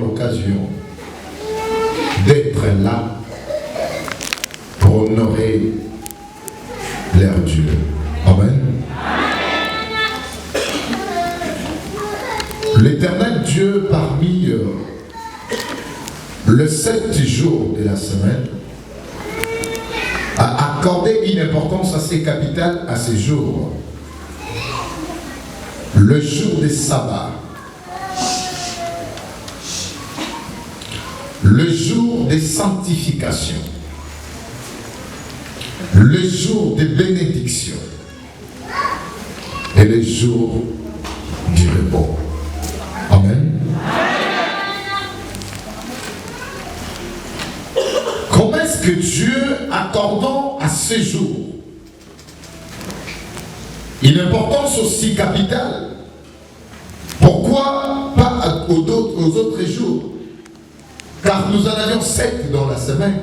L'occasion d'être là pour honorer leur Dieu. Amen. L'Éternel Dieu, parmi le 7 jours de la semaine, a accordé une importance assez capitale à ces jours. Le jour des sabbats, le jour des sanctifications, le jour des bénédictions et le jour du repos. Amen. Comment est-ce que Dieu, accordant à ce jour une importance aussi capitale, pourquoi pas aux autres jours? Car nous en avions 7 dans la semaine.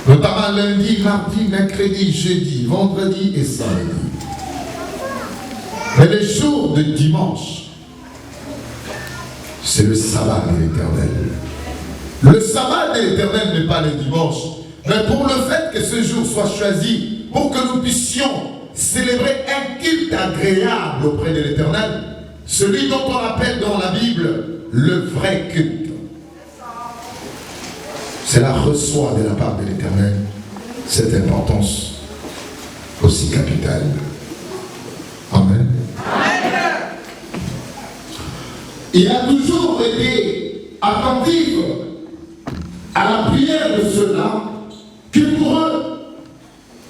Notamment lundi, mardi, mercredi, jeudi, vendredi et samedi. Mais le jour de dimanche, c'est le sabbat de l'Éternel. Le sabbat de l'Éternel n'est pas le dimanche. Mais pour le fait que ce jour soit choisi, pour que nous puissions célébrer un culte agréable auprès de l'Éternel, celui dont on appelle dans la Bible le vrai culte. Cela reçoit de la part de l'Éternel cette importance aussi capitale. Amen. Il a toujours été attentif à la prière de ceux-là qui pour eux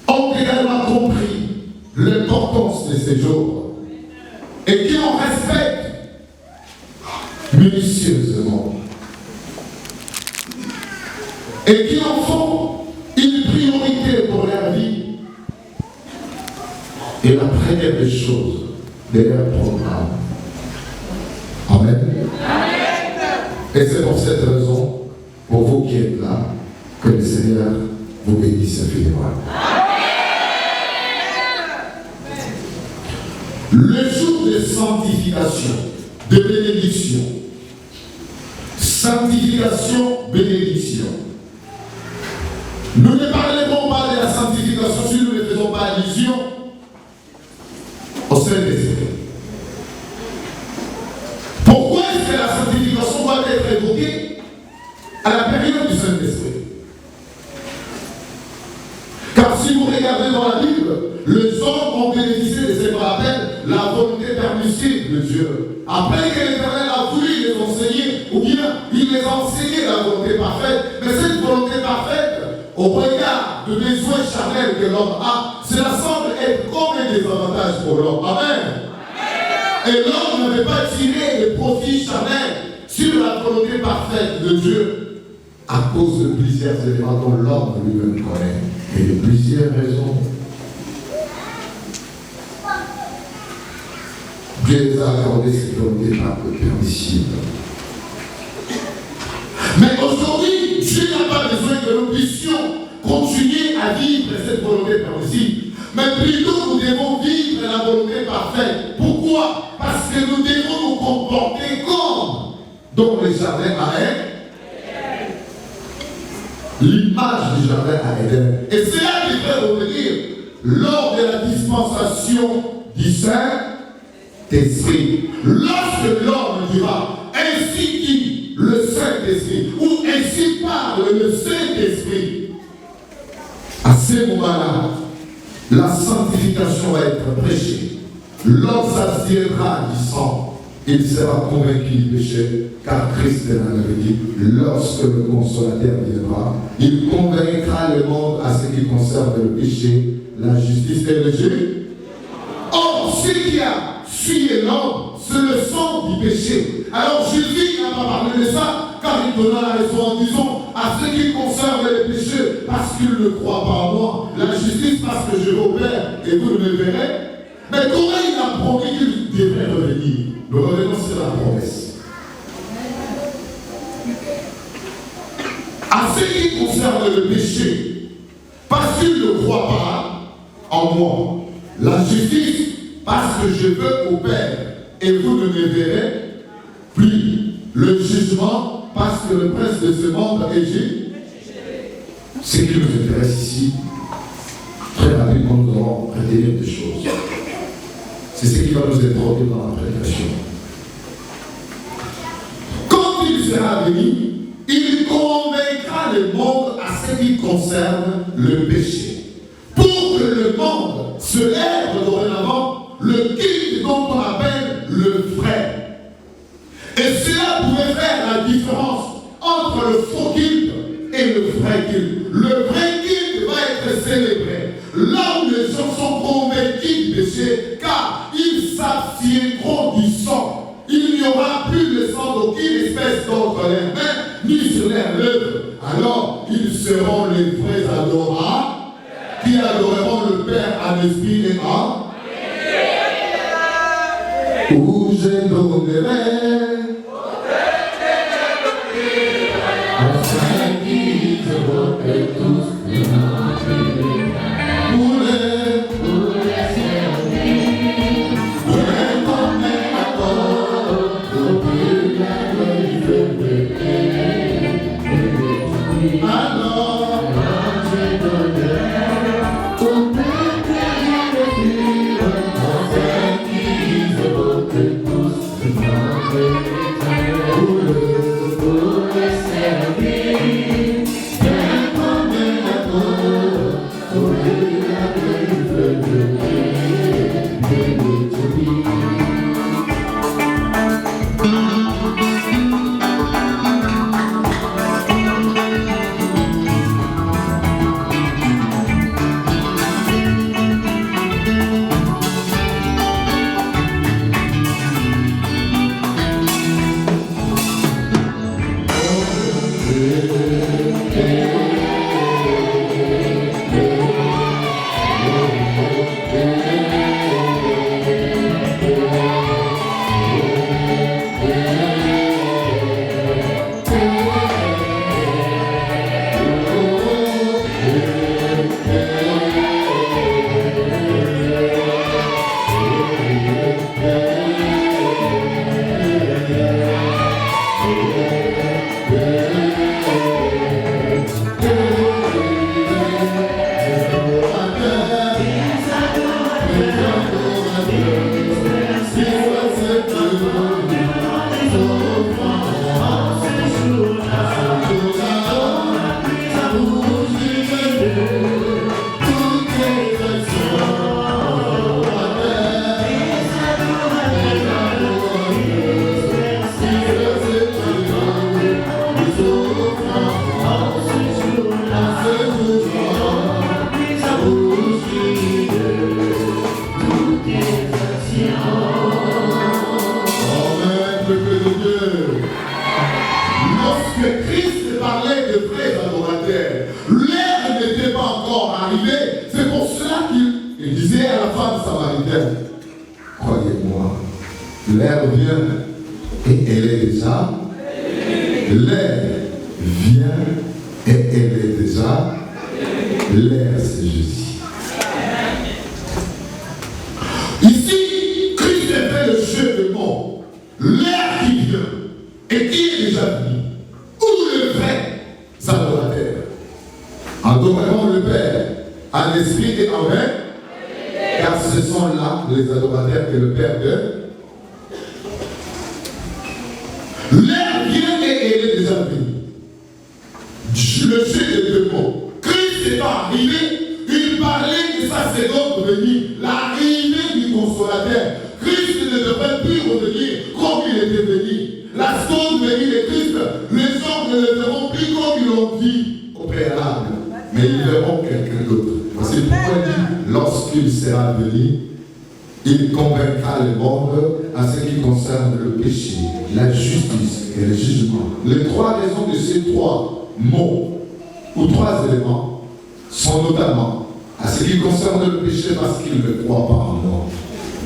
ont également compris l'importance de ces jours et qui en respectent minutieusement et qui en font une priorité pour leur vie et la première des choses de leur programme. Amen. Et c'est pour cette raison, pour vous qui êtes là, que le Seigneur vous bénisse infiniment. Le jour de sanctification, de bénédiction, sanctification, bénédiction. Nous ne parlerons pas de la sanctification regardez dans la Bible, les hommes ont bénéficié de ce qu'on appelle la volonté permissive de Dieu. Après que l'Éternel a voulu les enseigner, ou bien il les a enseigné la volonté parfaite, mais cette volonté parfaite, au regard de besoins charnels que l'homme a, cela semble être comme un désavantage pour l'homme. Amen. Et l'homme n'avait pas tiré les profits charnels sur la volonté parfaite de Dieu à cause de plusieurs éléments dont l'homme lui-même connaît et de plusieurs raisons. Dieu les a accordé cette volonté permissible. Mais aujourd'hui, Dieu n'a pas besoin que nous puissions continuer à vivre cette volonté permissible. Mais plutôt, nous devons vivre la volonté parfaite. Pourquoi? Parce que nous devons nous comporter comme dans le jardin à Èden. L'image du jardin à Èden. Et c'est là qu'il fait revenir lors de la dispensation du Saint-Esprit. Lorsque l'homme dira, ainsi dit le Saint-Esprit, ou ainsi parle le Saint-Esprit, à ce moment-là, la sanctification va être prêchée. L'homme s'abstiendra du sang. Il sera convaincu du péché, car Christ l'avait dit, lorsque le consolateur viendra, il convaincra le monde à ce qui concerne le péché, la justice et le jugement. Or, ce qui a tué l'homme, c'est le sang du péché. Alors Jésus n'a pas parlé de ça, car il donna la raison en disant, à ce qui concerne le péché, parce qu'il ne croit pas en moi, la justice parce que je vais au Père et vous ne me verrez. Mais comment il a promis qu'il devrait revenir? Nous revenons sur la promesse. À ce qui concerne le péché, parce qu'il ne croit pas en moi, la justice parce que je veux au Père et vous ne me verrez plus. Le jugement parce que le prince de ce monde est jugé. Ce qui nous intéresse ici, très rapidement, nous allons retenir des choses. C'est ce qui va nous introduire dans la prédication. Quand il sera venu, il convaincra le monde à ce qui concerne le péché. Pour que le monde se lève dorénavant le culte dont on appelle le vrai. Et cela pouvait faire la différence entre le faux culte et le vrai culte. Le vrai culte va être célébré là où les gens sont convaincus du péché, car ils s'abstiendront du sang. Il n'y aura plus de sang d'aucune espèce contre les mains, ni sur leurs lèvres. Alors, ils seront les vrais adorateurs qui adoreront le Père en esprit et en où je donnerai à ceux qui se votent tous pour les servir, pour les commettre accord, pour la liberté. Alors, je donnerai au peuple et à ceux qui se votent tous. pour cela qu'il disait à la femme samaritaine, croyez-moi, l'heure vient et elle est déjà. L'heure vient et elle est déjà. L'heure, c'est Jésus. Ici, Christ est fait le jeu de mots. L'heure qui vient et qui est déjà venu. Où le vrai adorateur. Adorons le Père en esprit et en vrai, car ce sont là les adorateurs que le Père de. L'heure vient et elle est déjà venue. Le jeu de deux mots. Christ est arrivé, il parlait de sa seconde venue, l'arrivée du consolateur. Christ ne devrait plus revenir comme il était venu. La seconde venue de Christ, les gens ne le verront plus comme ils l'ont dit au préalable, mais ils verront quelqu'un d'autre. C'est pourquoi il dit, lorsqu'il sera venu, il convaincra le monde à ce qui concerne le péché, la justice et le jugement. Les trois raisons de ces trois mots ou trois éléments sont notamment à ce qui concerne le péché parce qu'ils ne croient pas en moi.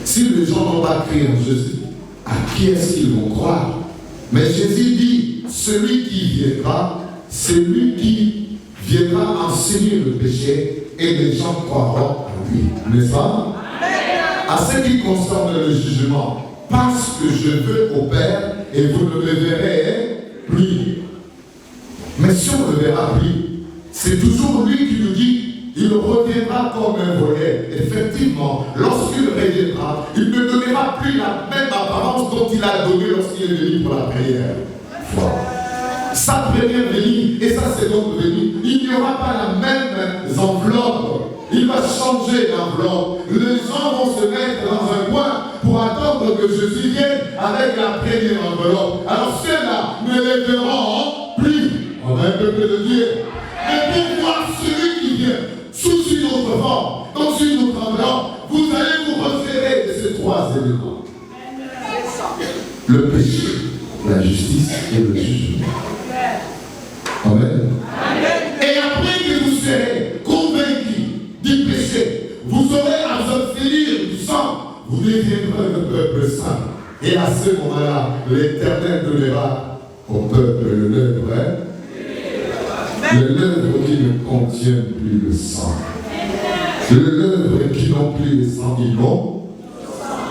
Si les gens n'ont pas cru en Jésus, à qui est-ce qu'ils vont croire? Mais Jésus dit, celui qui viendra, celui qui viendra enseigner le péché et les gens croiront en lui. N'est-ce pas? À ce qui concerne le jugement, parce que je veux au Père et vous ne le verrez plus. Mais si on ne le verra plus, c'est toujours lui qui nous dit, il reviendra comme un volet. Effectivement, lorsqu'il reviendra, il ne donnera plus la même apparence dont il a donné lorsqu'il est venu pour la prière. Voilà. Sa première venue et sa seconde venue, il n'y aura pas la même enveloppe. Il va changer l'enveloppe. Les gens vont se mettre dans un coin pour attendre que Jésus vienne avec la première enveloppe. Alors ceux-là ne les verront plus. On a un peu de Dieu. Mais pour voir celui qui vient sous une autre forme, dans une autre enveloppe, vous allez vous référer de ces trois éléments. Le péché, la justice et le jugement. Amen. Et après que vous serez convaincus du péché, vous aurez à vous abstenir du sang, vous deviendrez le peuple saint. Et à ce moment-là, l'Éternel donnera au peuple le lèvre, le lèvre qui ne contient plus le sang. Le lèvre qui n'ont plus le sang, ils l'ont.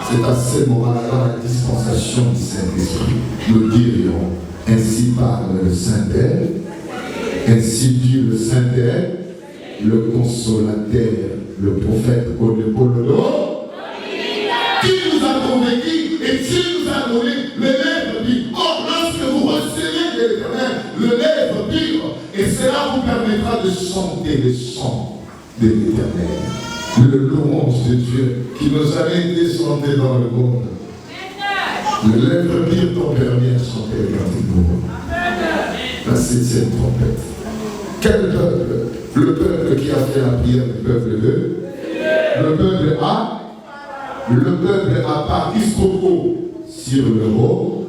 C'est à ce moment-là, dans la dispensation du Saint-Esprit, nous dirions, ainsi parle le Saint-Père, ainsi dit le Saint-Père, le consolateur, le prophète Paul, qui nous a convaincus et qui nous a donné le lèvre pur. Or, lorsque vous recevez de l'Éternel le lèvre pur, et cela vous permettra de chanter les chants de l'Éternel, le louange de Dieu qui nous avait été chanté dans le monde. Le lèvre pur t'ont permis à chanter le cantique. La septième trompette. Quel peuple? Le peuple qui a fait la prière du peuple de le peuple A. Le peuple a parti sur le haut.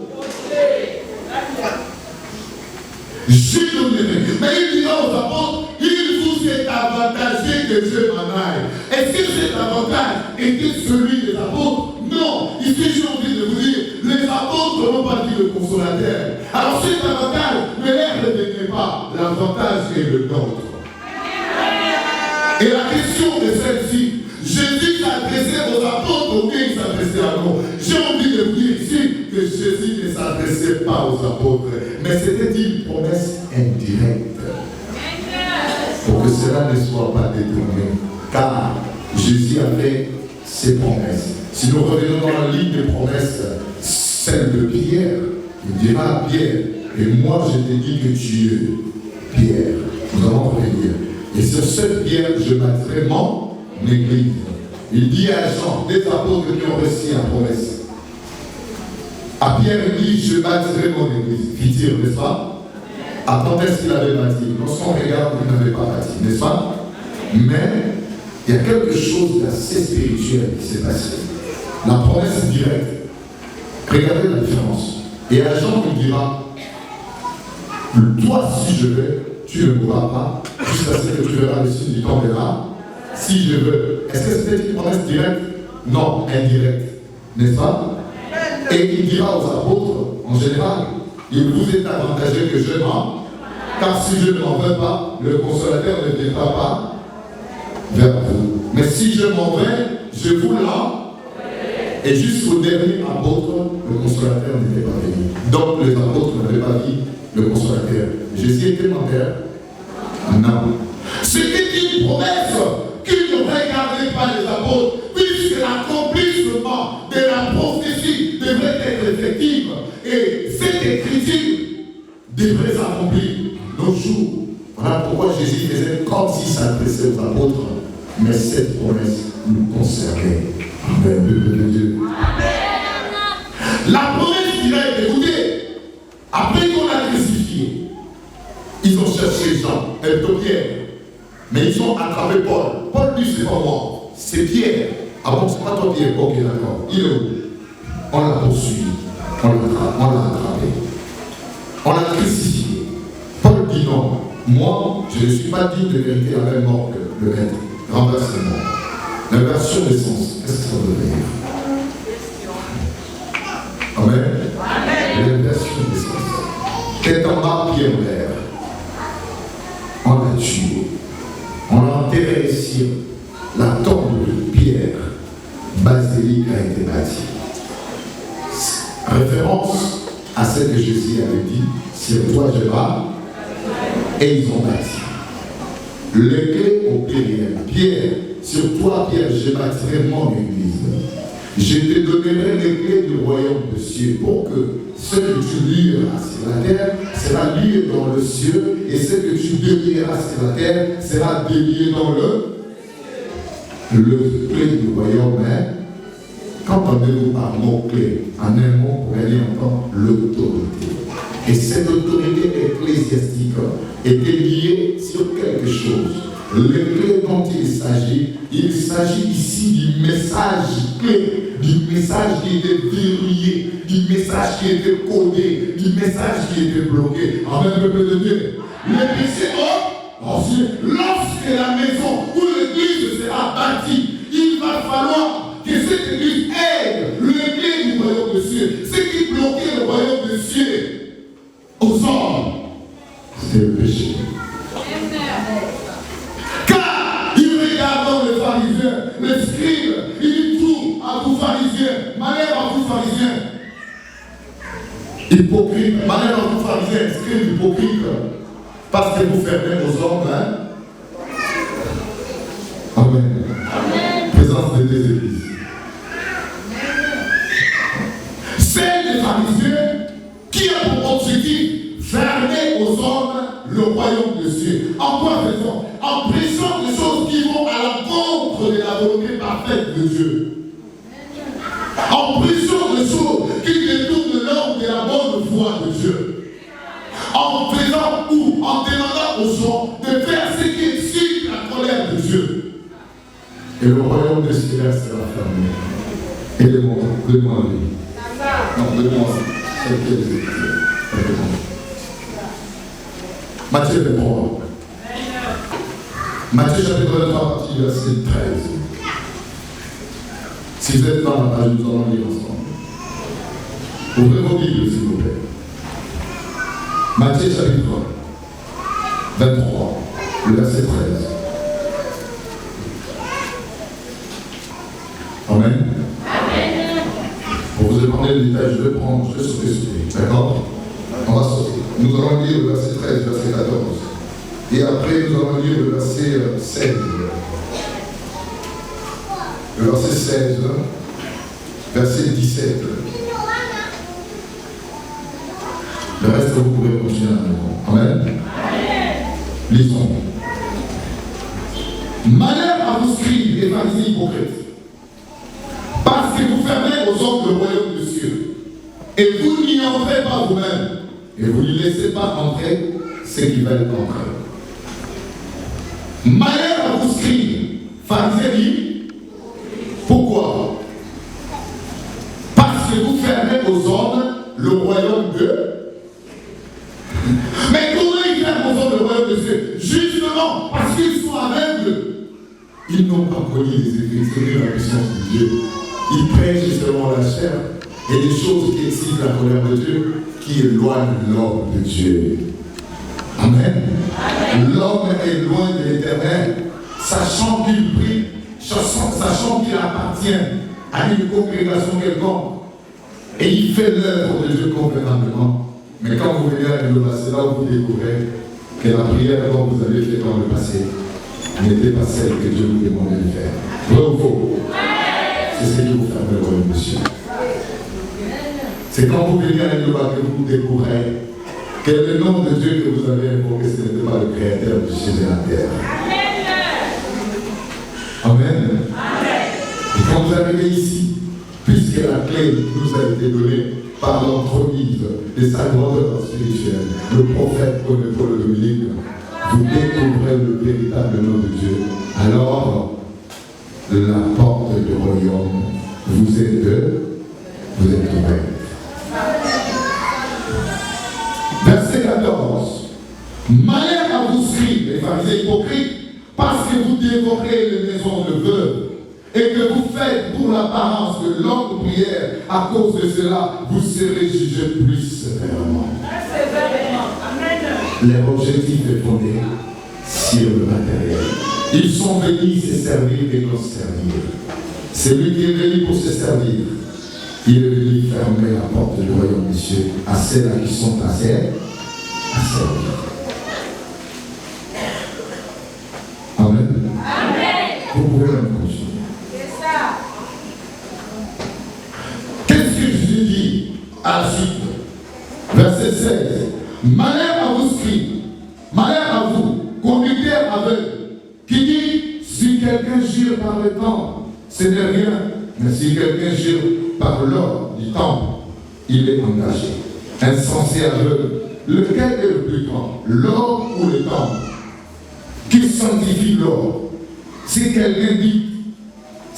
J'ai donné. Mais il dira aux apôtres, il vous est avantagé que je m'en aille. Est-ce que cet avantage était celui des apôtres? Non. Ici, j'ai envie de vous dire, les apôtres n'ont pas dit le consolateur. Alors cet avantage ne les revenait pas. L'avantage est le nôtre. Et la question est celle-ci. Jésus s'adressait aux apôtres ou bien il s'adressait à nous? J'ai envie de vous dire ici que Jésus ne s'adressait pas aux apôtres, mais c'était une promesse indirecte. Pour que cela ne soit pas détourné. Car Jésus a fait ses promesses. Si nous revenons dans la ligne des promesses, celle de Pierre, il dira à Pierre, et moi je t'ai dit que tu es Pierre. Nous allons revenir. Et sur cette pierre, je bâtirai mon église. Il dit à Jean, des apôtres qui ont reçu la promesse. À Pierre, il dit, je bâtirai mon église. Fit-il, n'est-ce pas? À quand est-ce qu'il avait bâti? Lorsqu'on regarde, il n'avait pas bâti, n'est-ce pas? Mais il y a quelque chose d'assez spirituel qui s'est passé. La promesse directe. Regardez la différence. Et à Jean, il dira, toi, si je vais, tu ne mourras pas, jusqu'à ce que tu verras le signe du temps verra. si je veux. Est-ce que c'était une promesse directe? Non, indirecte. N'est-ce pas? Et il dira aux apôtres, en général, il vous est avantageux que je m'en, car si je ne m'en veux pas, le consolateur ne viendra pas vers vous. Mais si je m'en vais, je vous l'en. Et jusqu'au dernier apôtre, le consolateur n'était pas venu. Donc les apôtres n'avaient pas dit le consolateur. Jésus était menteur? Non. C'était une promesse qu'il ne regardait pas les apôtres, puisque l'accomplissement de la prophétie devrait être effectif. Et cette écriture devrait s'accomplir nos jours. Voilà pourquoi Jésus faisait comme s'il s'adressait aux apôtres. Mais cette promesse nous concernait. Amen. De Dieu. La promesse qu'il a été écoutée, après qu'on l'a crucifié, ils ont cherché Jean, Pierre, mais ils ont attrapé Paul. Paul dit, c'est pas moi, c'est Pierre. Ah bon, c'est pas toi Pierre? Ok, d'accord. Il est où? On l'a poursuivi, on l'a attrapé, on l'a crucifié. Paul dit non, moi, je ne suis pas digne de vérité à la même mort que le maître. Renversez-moi. L'inversion des sens, qu'est-ce que ça veut dire? Amen. L'inversion des sens. Tête en bas, pied en l'air. On l'a tué. On l'a enterré ici. La tombe de Pierre, basilique a été bâtie. Référence à ce que Jésus avait dit, sur toi je bats, et ils ont bâti. Les clés au pluriel. Pierre, sur toi, Pierre, je bâtirai mon église. Je te donnerai les clés du royaume des cieux pour que ce que tu lieras sur la terre sera lié dans le ciel et ce que tu délieras sur la terre sera délié dans le clé du royaume. Qu'entendez-vous par mot-clé? En un mot, vous allez entendre l'autorité. Et cette autorité ecclésiastique était liée sur quelque chose. Les clés dont il s'agit ici du message clé, du message qui était verrouillé, du message qui était codé, du message qui était bloqué. Amen, peuple de Dieu. Les péchés, lorsque la maison ou l'église sera bâtie, il va falloir que cette église aide le clé du royaume des cieux. Ce qui bloquait le royaume des cieux aux hommes, c'était le péché. Regardons les pharisiens, les scribes, ils disent tout à vous pharisiens, malheur à vous pharisiens. Hypocrite, malheur à vous pharisiens, scribes hypocrites, parce que vous fermez aux hommes. Amen. Présence des deux églises. C'est les pharisiens qui ont pour objectif fermer aux hommes le royaume de Dieu. En quoi faisons? En prêchant des choses qui vont à l'encontre de la volonté parfaite de Dieu. En prêchant des choses qui détournent l'ordre de la bonne foi de Dieu. En faisant ou en demandant aux gens de faire ce qui excite la colère de Dieu. Et le royaume de cieux sera fermé. Et le monde, donne-moi lui. Non, donne-moi ça. Matthieu 23. Matthieu chapitre 23, partie verset 13. Si vous êtes dans la page, nous allons lire ensemble. Ouvrez vos Bibles, s'il vous plaît. Matthieu chapitre 23, le verset 13. Amen. Pour vous demander le détail, je vais sauter celui. D'accord? On va sauter. Nous allons lire le verset 13, verset 14. Et après, nous allons lire le verset 16. Le verset 16, verset 17. Le reste, vous pouvez continuer à la maison. Amen. Lisons. Malheur à vous, scribes et pharisiens hypocrites, parce que vous fermez aux hommes le royaume de Dieu, et vous n'y entrez pas vous-même, et vous ne laissez pas entrer ceux qui veulent entrer. Malheur à vous, scribes, pharisiens, pourquoi? Parce que vous fermez aux hommes le royaume de... Mais comment ils ferment aux hommes le royaume de Dieu? Justement, parce qu'ils sont aveugles. Ils ne on lit les Écritures, la puissance de Dieu, il prêche justement la chair et des choses qui excitent la colère de Dieu, qui éloignent l'homme de Dieu. Amen. L'homme est loin de l'Éternel, sachant qu'il prie, sachant qu'il appartient à une congrégation quelconque, et il fait l'œuvre de Dieu convenablement. Mais quand vous venez à l'Église, c'est là où vous découvrez que la prière dont vous avez fait dans le passé n'était pas celle que Dieu vous demandait de faire. Vrai ou faux? C'est ce qui vous fait heureux, monsieur. C'est quand vous venez à l'Église que vous découvrez que le nom de Dieu que vous avez invoqué, ce n'était pas le Créateur du ciel et la terre. Amen. Et quand vous arrivez ici, puisque la clé nous a été donnée par l'entremise de sa grandeur spirituelle, le prophète Paul Dominique, vous découvrez le véritable nom de Dieu. Alors, la porte du royaume vous est ouverte. Verset 14. Malheur à vous, scribes, les pharisiens hypocrites, parce que vous dévorez les maisons de veuves et que vous faites pour l'apparence de longues prières. À cause de cela, vous serez jugés plus sévèrement. Leur objectif est fondé sur le matériel. Ils sont venus se servir et non servir. Celui qui est venu pour se servir, il est venu fermer la porte du royaume des cieux à celles qui sont à servir. Amen. Vous pouvez même continuer. C'est ça. Qu'est-ce que Jésus dit à la suite? Verset 16. Malheur à vous, scribes, malheur à vous, conducteurs aveugles, qui dit, si quelqu'un jure par le temple, ce n'est rien, mais si quelqu'un jure par l'or du temple, il est engagé. Insensé aveugle, lequel est le plus grand, l'or ou le temple? Qui sanctifie l'or? Si quelqu'un dit,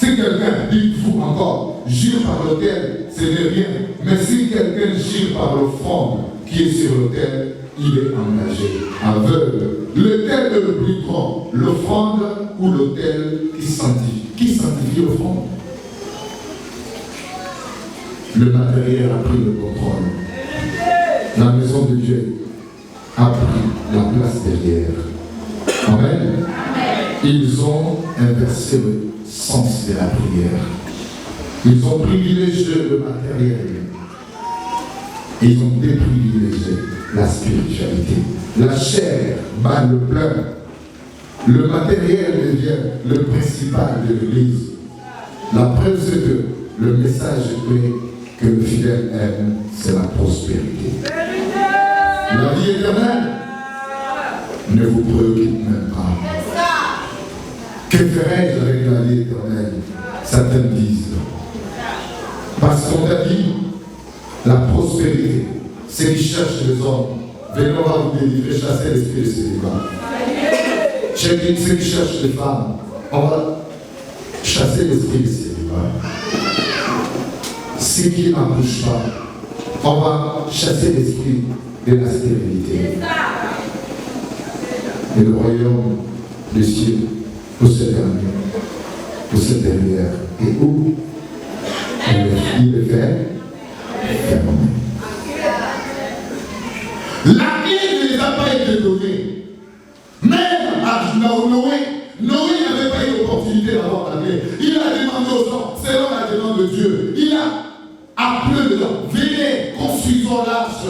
dites-vous encore, jure par l'autel, ce n'est rien, mais si quelqu'un jure par l'offrande qui est sur l'autel, il est engagé. Aveugle, lequel est le plus grand, l'offrande ou l'autel qui sanctifie? Qui sanctifie l'offrande? Le matériel a pris le contrôle. La maison de Dieu a pris la place derrière. Amen. Ils ont inversé le sens de la prière. Ils ont privilégié le matériel. Ils ont déprivilégié la spiritualité. La chair bat le plein. Le matériel devient le principal de l'Église. La preuve, c'est que le message que le fidèle aime, c'est la prospérité. La vie éternelle ne vous préoccupe même pas. Que ferais-je avec la vie éternelle? Certains disent. Parce qu'on t'a dit, la prospérité, c'est qui cherche les hommes. Venons à vous délivrer, chasser l'esprit de célibat. Ceux qui cherchent les femmes, on va chasser l'esprit de célibat. Ceux qui n'embauchent pas, on va chasser l'esprit de la stérilité. Et le royaume des cieux, pour cette dernière, et où il est fait fermé. La clé ne les a pas été donnée. Même à Noé n'avait pas eu l'opportunité d'avoir la clé. Il a demandé aux gens, selon la demande de Dieu, il a appelé les gens, venez, construisons l'arche.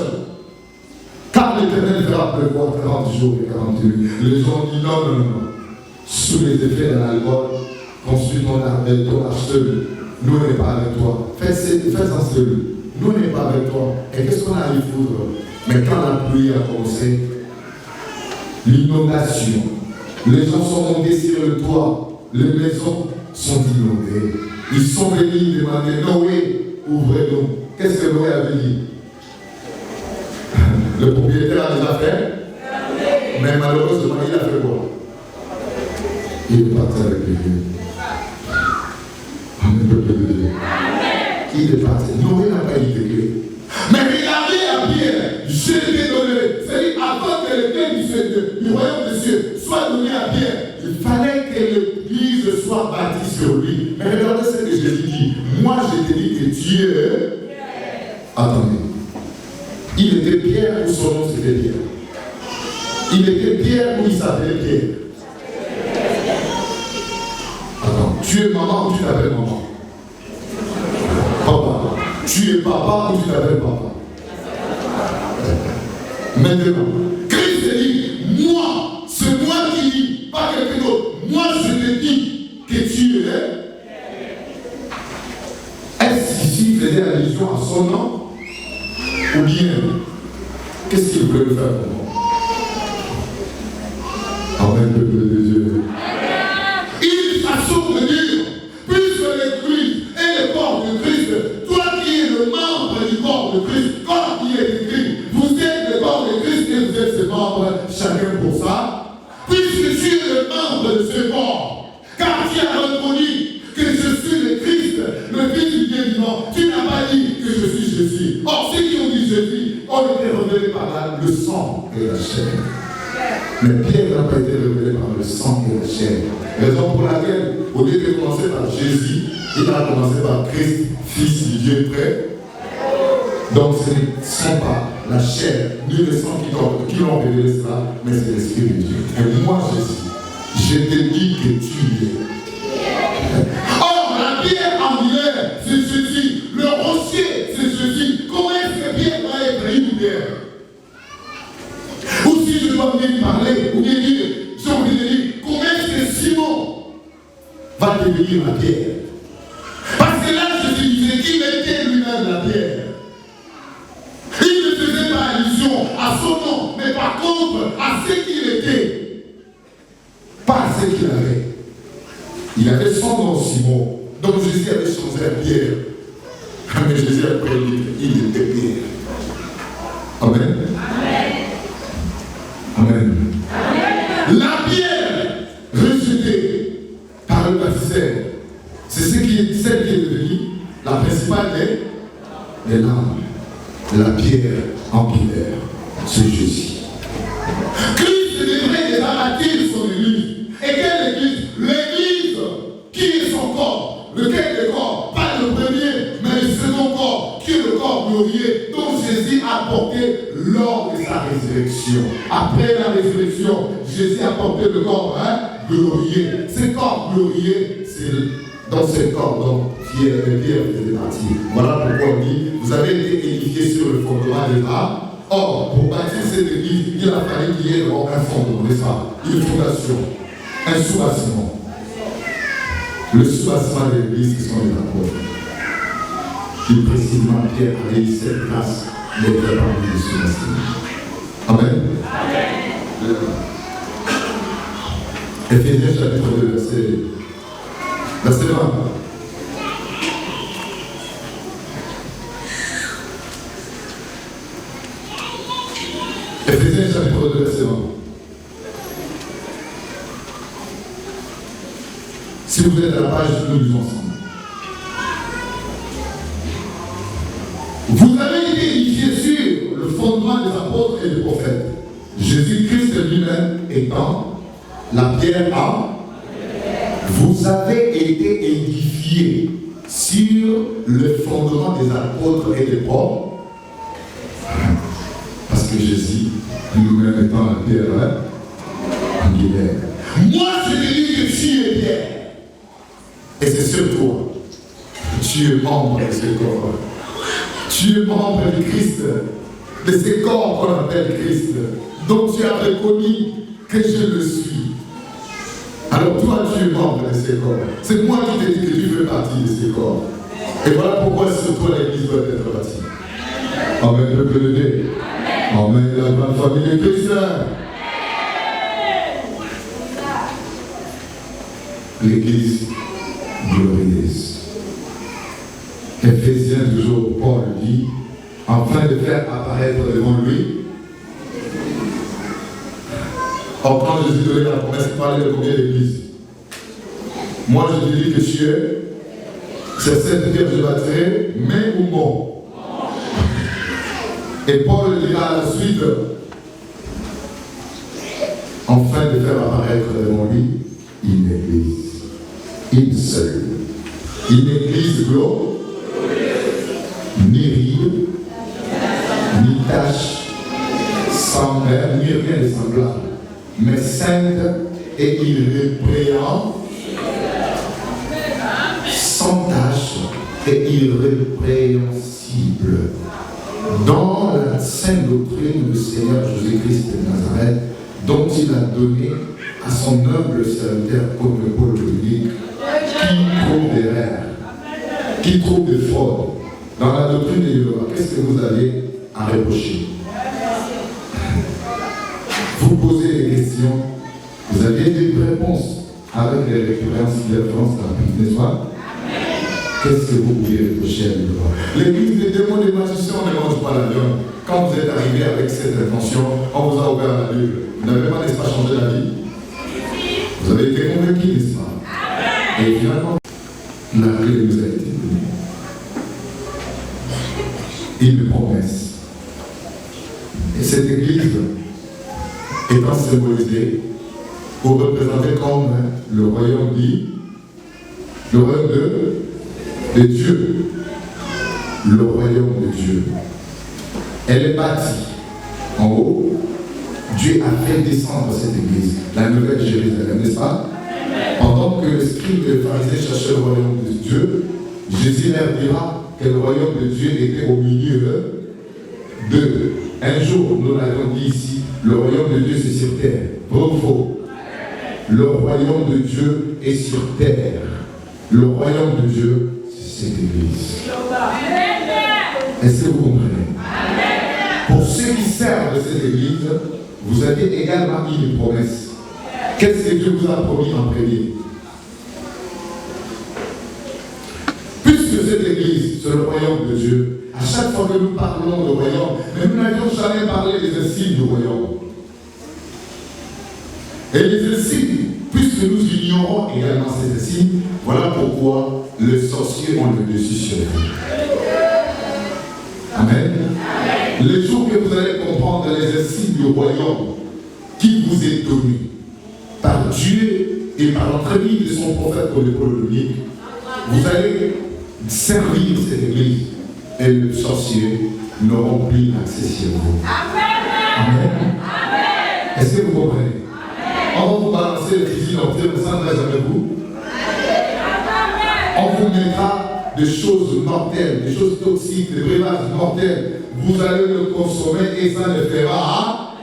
Car l'Éternel fera pleuvoir 40 jours et 40 nuits. Les gens disent non. Sous les effets de l'alcool, construis ton arche seul. Nous n'est pas avec toi. Fais-en seul. Nous n'est pas avec toi. Et qu'est-ce qu'on a à y foutre? Mais quand la pluie a commencé, l'inondation, les gens sont montés sur le toit, les maisons sont inondées. Ils sont venus demander, Noé, ouvrez-nous. Qu'est-ce que Noé avait dit? Le propriétaire a déjà fait, mais malheureusement, il a fait quoi? Il est parti avec les vieux. Amen, peuple de Dieu. Il est parti. Noé n'a pas eu de clé. Mais regardez à Pierre, je t'ai donné. C'est-à-dire, avant que les clés du royaume des cieux soient données à Pierre, il fallait que l'église soit bâtie bâti sur lui. Mais regardez ce que Jésus dit. Moi, je te dis que Dieu... Attendez. Il était Pierre ou son nom c'était Pierre? Il était Pierre ou il s'appelait Pierre? Attends, tu es maman ou tu t'appelles maman? Papa. Tu es papa ou tu t'appelles papa? Maintenant, Christ dit, moi, c'est moi qui dis, pas quelqu'un d'autre. Moi, je te dis que tu es. Est-ce qu'ici il faisait allusion à son nom? Ou bien, qu'est-ce qu'il voulait faire pour moi? Amen, peuple de Dieu. Une façon de dire, puisque l'Église est le corps de Christ, toi qui es le membre du corps de Christ, comme il est écrit, vous êtes le corps de Christ et vous êtes ses membres, chacun pour ça. Puisque tu es le membre de ce corps, car tu as reconnu que je suis le Christ, le Fils du Dieu vivant, tu n'as pas dit que je suis Jésus. Or, ceux qui ont dit Jésus ont été révélés par le sang et la chair. Mais Pierre n'a pas été révélé par le sang et la chair. Raison pour laquelle, au lieu de commencer par Jésus, il a commencé par Christ, Fils du Dieu prêt. Donc ce ne sont pas la chair, ni le sang qui l'ont révélé cela, mais c'est l'Esprit de Dieu. Et moi, Jésus, je te dis que tu es. Or, la pierre angulaire, c'est Jésus. Le rocher, c'est Jésus. Comment est-ce que Pierre va être une pierre? Ou si je dois bien parler, ou bien dire, j'ai envie de dire, comment est-ce que Simon va devenir la pierre? Parce que là, Jésus disait qu'il était lui-même la pierre. Il ne faisait pas allusion à son nom, mais par contre à ce qu'il était. Pas à ce qu'il avait. Il avait son nom, Simon. Donc Jésus avait changé à Pierre. Mais Jésus a prédit qu'il était Pierre. Amen. Amen. Amen. La pierre rejetée par le baptistère, c'est celle qui est devenue la principale des larmes. La pierre angulaire, c'est Jésus. Christ devrait déjà bâtir son église. Et quelle église? L'église qui est son corps. Lequel est le corps? Pas le premier, mais le second corps, qui est le corps glorieux, dont Jésus a porté lors de sa résurrection. Après la résurrection, Jésus a porté le corps glorieux. Ce corps glorieux, c'est dans ce corps dont Pierre faisait partie. Voilà pourquoi on dit, vous avez été édifiés sur le fondement des âmes. Or, pour bâtir cette église, il a fallu qu'il y ait un fondement, n'est-ce pas? Une fondation, un soubassement. Le soubassement de l'église, ce sont les apôtres. Qui précisément Pierre avait eu cette place d'être parmi les soubassement. Amen. Éphésiens chapitre 2, verset 20. Éphésiens chapitre 2, verset 20. Si vous êtes à la page, nous lisons ensemble. Vous avez été édifiés sur le fondement des apôtres et des prophètes. Jésus-Christ lui-même étant la pierre angulaire. Vous avez été édifiés sur le fondement des apôtres et des prophètes. Parce que Jésus, lui-même étant la pierre angulaire. Moi, je te dis que tu es pierre. Et c'est sur toi. Tu es membre de ce corps. Tu es membre de Christ. De ce corps qu'on appelle Christ. Donc tu as reconnu que je le suis. Alors toi, tu es membre de ce corps. C'est moi qui te dis que tu fais partie de ce corps. Et voilà pourquoi sur toi l'église doit être bâtie. Amen, peuple de Dieu. Amen, la grande famille de Christ. L'église glorieuse. Éphésiens, toujours, Paul dit, afin de faire apparaître devant lui. Or, quand Jésus donnait la promesse, il parlait de combien d'églises? Moi, je te dis que tu es, c'est cette pierre que je bâtirai, mais ou non. Et Paul dira à la suite, afin de faire apparaître devant lui une église. une seule. Une église glorieuse, ni ride, ni tache, sans verre, ni rien de semblable, mais sainte et irrépréhensible, sans tache et irrépréhensible. Dans la sainte doctrine du Seigneur Jésus-Christ de Nazareth, dont il a donné à son humble serviteur comme le Paul public, qui trouve des erreurs, qui trouve des fraudes dans la doctrine de Jéhovah. Qu'est-ce que vous avez à reprocher? Vous posez des questions, vous avez des réponses avec les références rapides, n'est-ce pas? Qu'est-ce que vous pouvez reprocher à Jéhovah? L'église des démons des magiciens, on ne mange pas la viande. Quand vous êtes arrivé avec cette intention, on vous a ouvert la Bible. Vous n'avez pas, n'est-ce pas, changé la vie? Vous avez été convaincus, n'est-ce pas? Et finalement, la clé nous a été donnée. Une promesse. Et cette église étant symbolisée pour représenter comme le royaume dit, le royaume de Dieu. Le royaume de Dieu. Elle est bâtie en haut. Dieu a fait descendre cette église, la nouvelle Jérusalem, n'est-ce pas? Pendant que les scribes et les pharisiens cherchaient le royaume de Dieu, Jésus leur dira que le royaume de Dieu était au milieu d'eux. Un jour, nous l'avons dit ici, le royaume de Dieu c'est sur terre. Vrai ou faux? Le royaume de Dieu est sur terre. Le royaume de Dieu, c'est cette église. Est-ce que vous comprenez? Pour ceux qui servent de cette église, vous avez également une promesse. Qu'est-ce que Dieu vous a promis en premier? Puisque cette église, c'est le royaume de Dieu, à chaque fois que nous parlons de royaume, mais nous n'avions jamais parlé des insignes du royaume. Et les insignes, puisque nous ignorons également ces insignes, voilà pourquoi les sorciers ont le dessus sur nous. Amen. Les jours que vous allez comprendre les insignes du royaume qui vous est donné par Dieu et par l'entremise de son prophète comme le Paul public, vous allez servir cette église et les sorciers n'auront plus accès sur vous. Amen. Est-ce que vous comprenez? On va vous balancer le fusil dans le ça ne va jamais vous. On vous mettra des choses mortelles, des choses toxiques, des breuvages mortels. Vous allez le consommer et ça ne fera.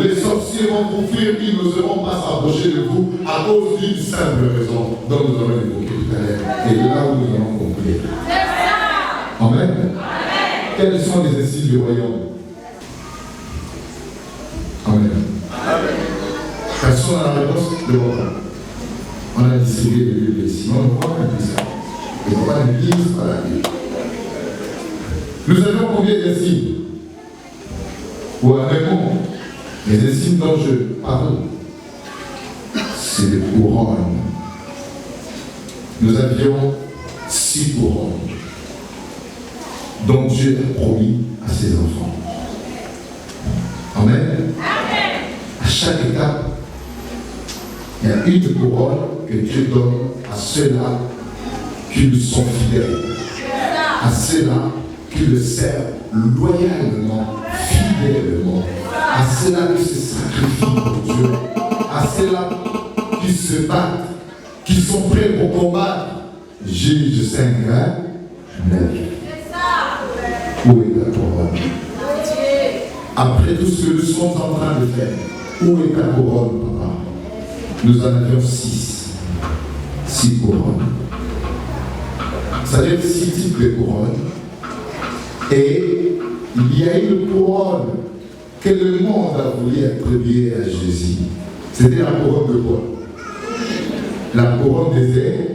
Les sorciers vont vous fuir, ils n'oseront pas s'approcher de vous à cause d'une simple raison dont nous allons évoquer tout à l'heure. Et là où nous allons conclure. Amen. Quels sont les insignes du royaume? Amen. Personne n'a la réponse de votre. On a distribué les Bibles ici. On ne voit pas plus ça. Et on va les lire par la Bible. Nous avons combien d'insignes? Ou un mot. Les insignes dont je parle, c'est les couronnes. Nous avions 6 couronnes dont Dieu a promis à ses enfants. Amen. À chaque étape, il y a une couronne que Dieu donne à ceux-là qui lui sont fidèles, à ceux-là qui le servent loyalement, fidèlement, à ceux-là qui se sacrifient pour Dieu, à ceux-là qui se battent, qui sont prêts pour combattre. Juge 5, 9. Où est ta couronne? Après tout ce que nous sommes en train de faire, où est ta couronne, papa? Nous en avions 6. 6 couronnes. Ça veut dire 6 types de couronnes. Et il y a une couronne que le monde a voulu attribuer à Jésus. C'était la couronne de quoi? La couronne des épines.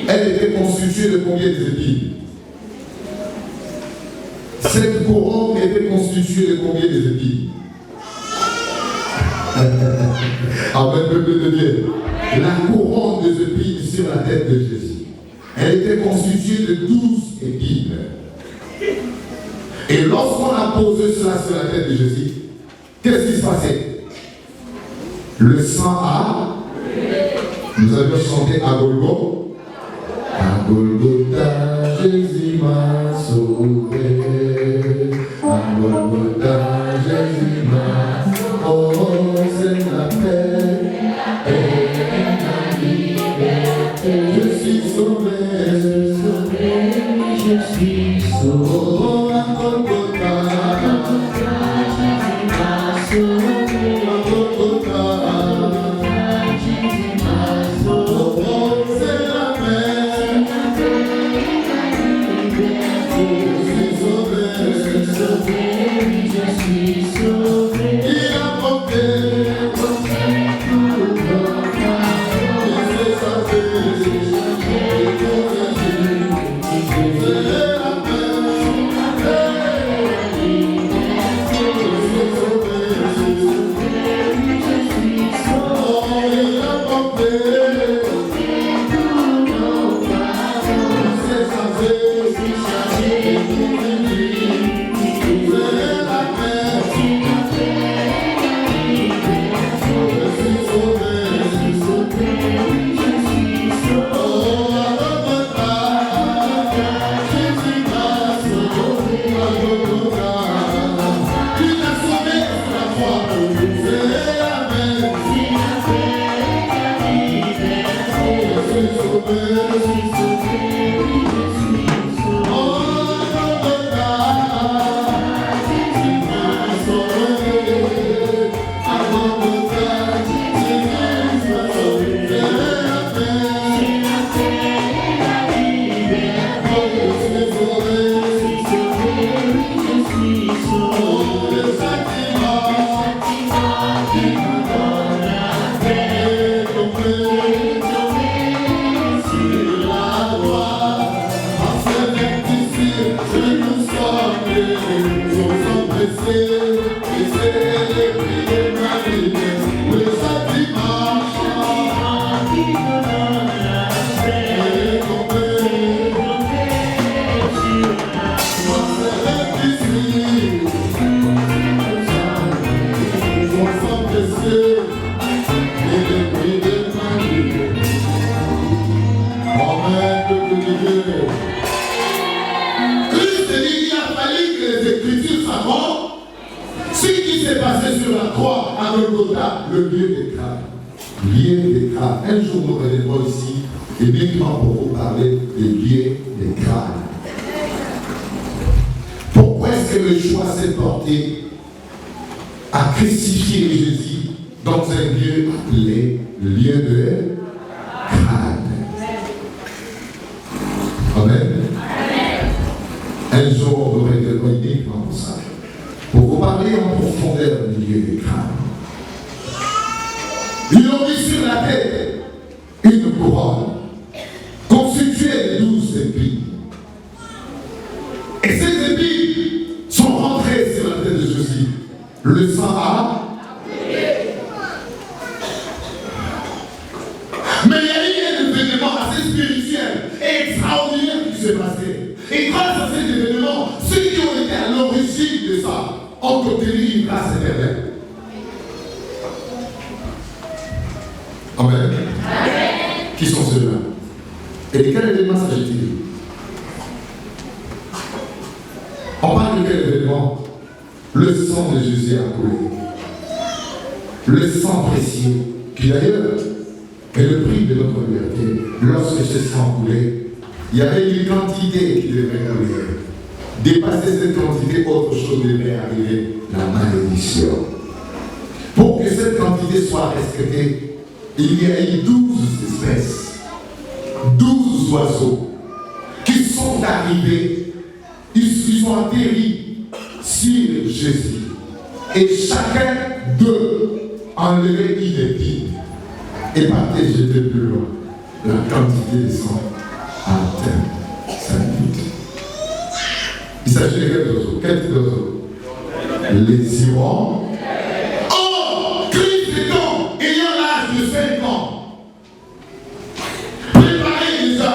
Elle était constituée de combien d'épines? Cette couronne était constituée de combien d'épines? Amen, peuple de Dieu. La couronne des épines sur la tête de Jésus. Elle était constituée de 12 épines. Et lorsqu'on a posé cela sur la tête de Jésus, qu'est-ce qui se passait? Le sang a Nous avions chanté à Golgotha. À Golgotha, Jésus m'a sauvé. À Golgotha, Jésus m'a sauvé. Oh, c'est la paix et la liberté. Je suis sauvé, je suis sauvé. Oh, à Golgotha, Jésus m'a sauvé. À Golgotha, Jésus m'a sauvé. Oh, c'est la paix, je suis sauvé, je suis sauvé. Il a porté tout mon fardeau. Il s'est sauvé, le lieu des crânes. Lieu des crânes. Un jour, nous reviendrons ici, uniquement pour vous parler des lieux des crânes. Pourquoi est-ce que le choix s'est porté à crucifier Jésus dans un lieu appelé lieu de crâne? Amen. Un jour, nous reviendrons uniquement pour ça. Pour vous parler en profondeur du lieu des crânes. Ils ont mis sur la tête une couronne constituée de 12 épines. Et ces épines sont rentrées sur la tête de Jésus. Le sang a. Mais il y a eu un événement assez spirituel et extraordinaire qui s'est passé. Et grâce à cet événement, ceux qui ont été à l'origine de ça ont obtenu une grâce éternelle. Amen. Amen. Qui sont ceux-là? Et de quel événement s'agit-il? On parle de quel événement? Le sang de Jésus a coulé. Le sang précieux, qui d'ailleurs est le prix de notre liberté. Lorsque ce sang coulait, il y avait une quantité qui devait couler. Dépasser cette quantité, autre chose devait arriver, la malédiction. Pour que cette quantité soit respectée, il y a eu 12 espèces, 12 oiseaux qui sont arrivés, ils sont atterris sur Jésus. Et chacun d'eux enlevait une épine et partait jeter plus loin. La quantité de sang a atteint 5 minutes. Il s'agit de quels oiseaux? Quel type d'oiseaux? Les hirondelles. Oh, Christ étant ayant l'âge de 5 ans, préparez déjà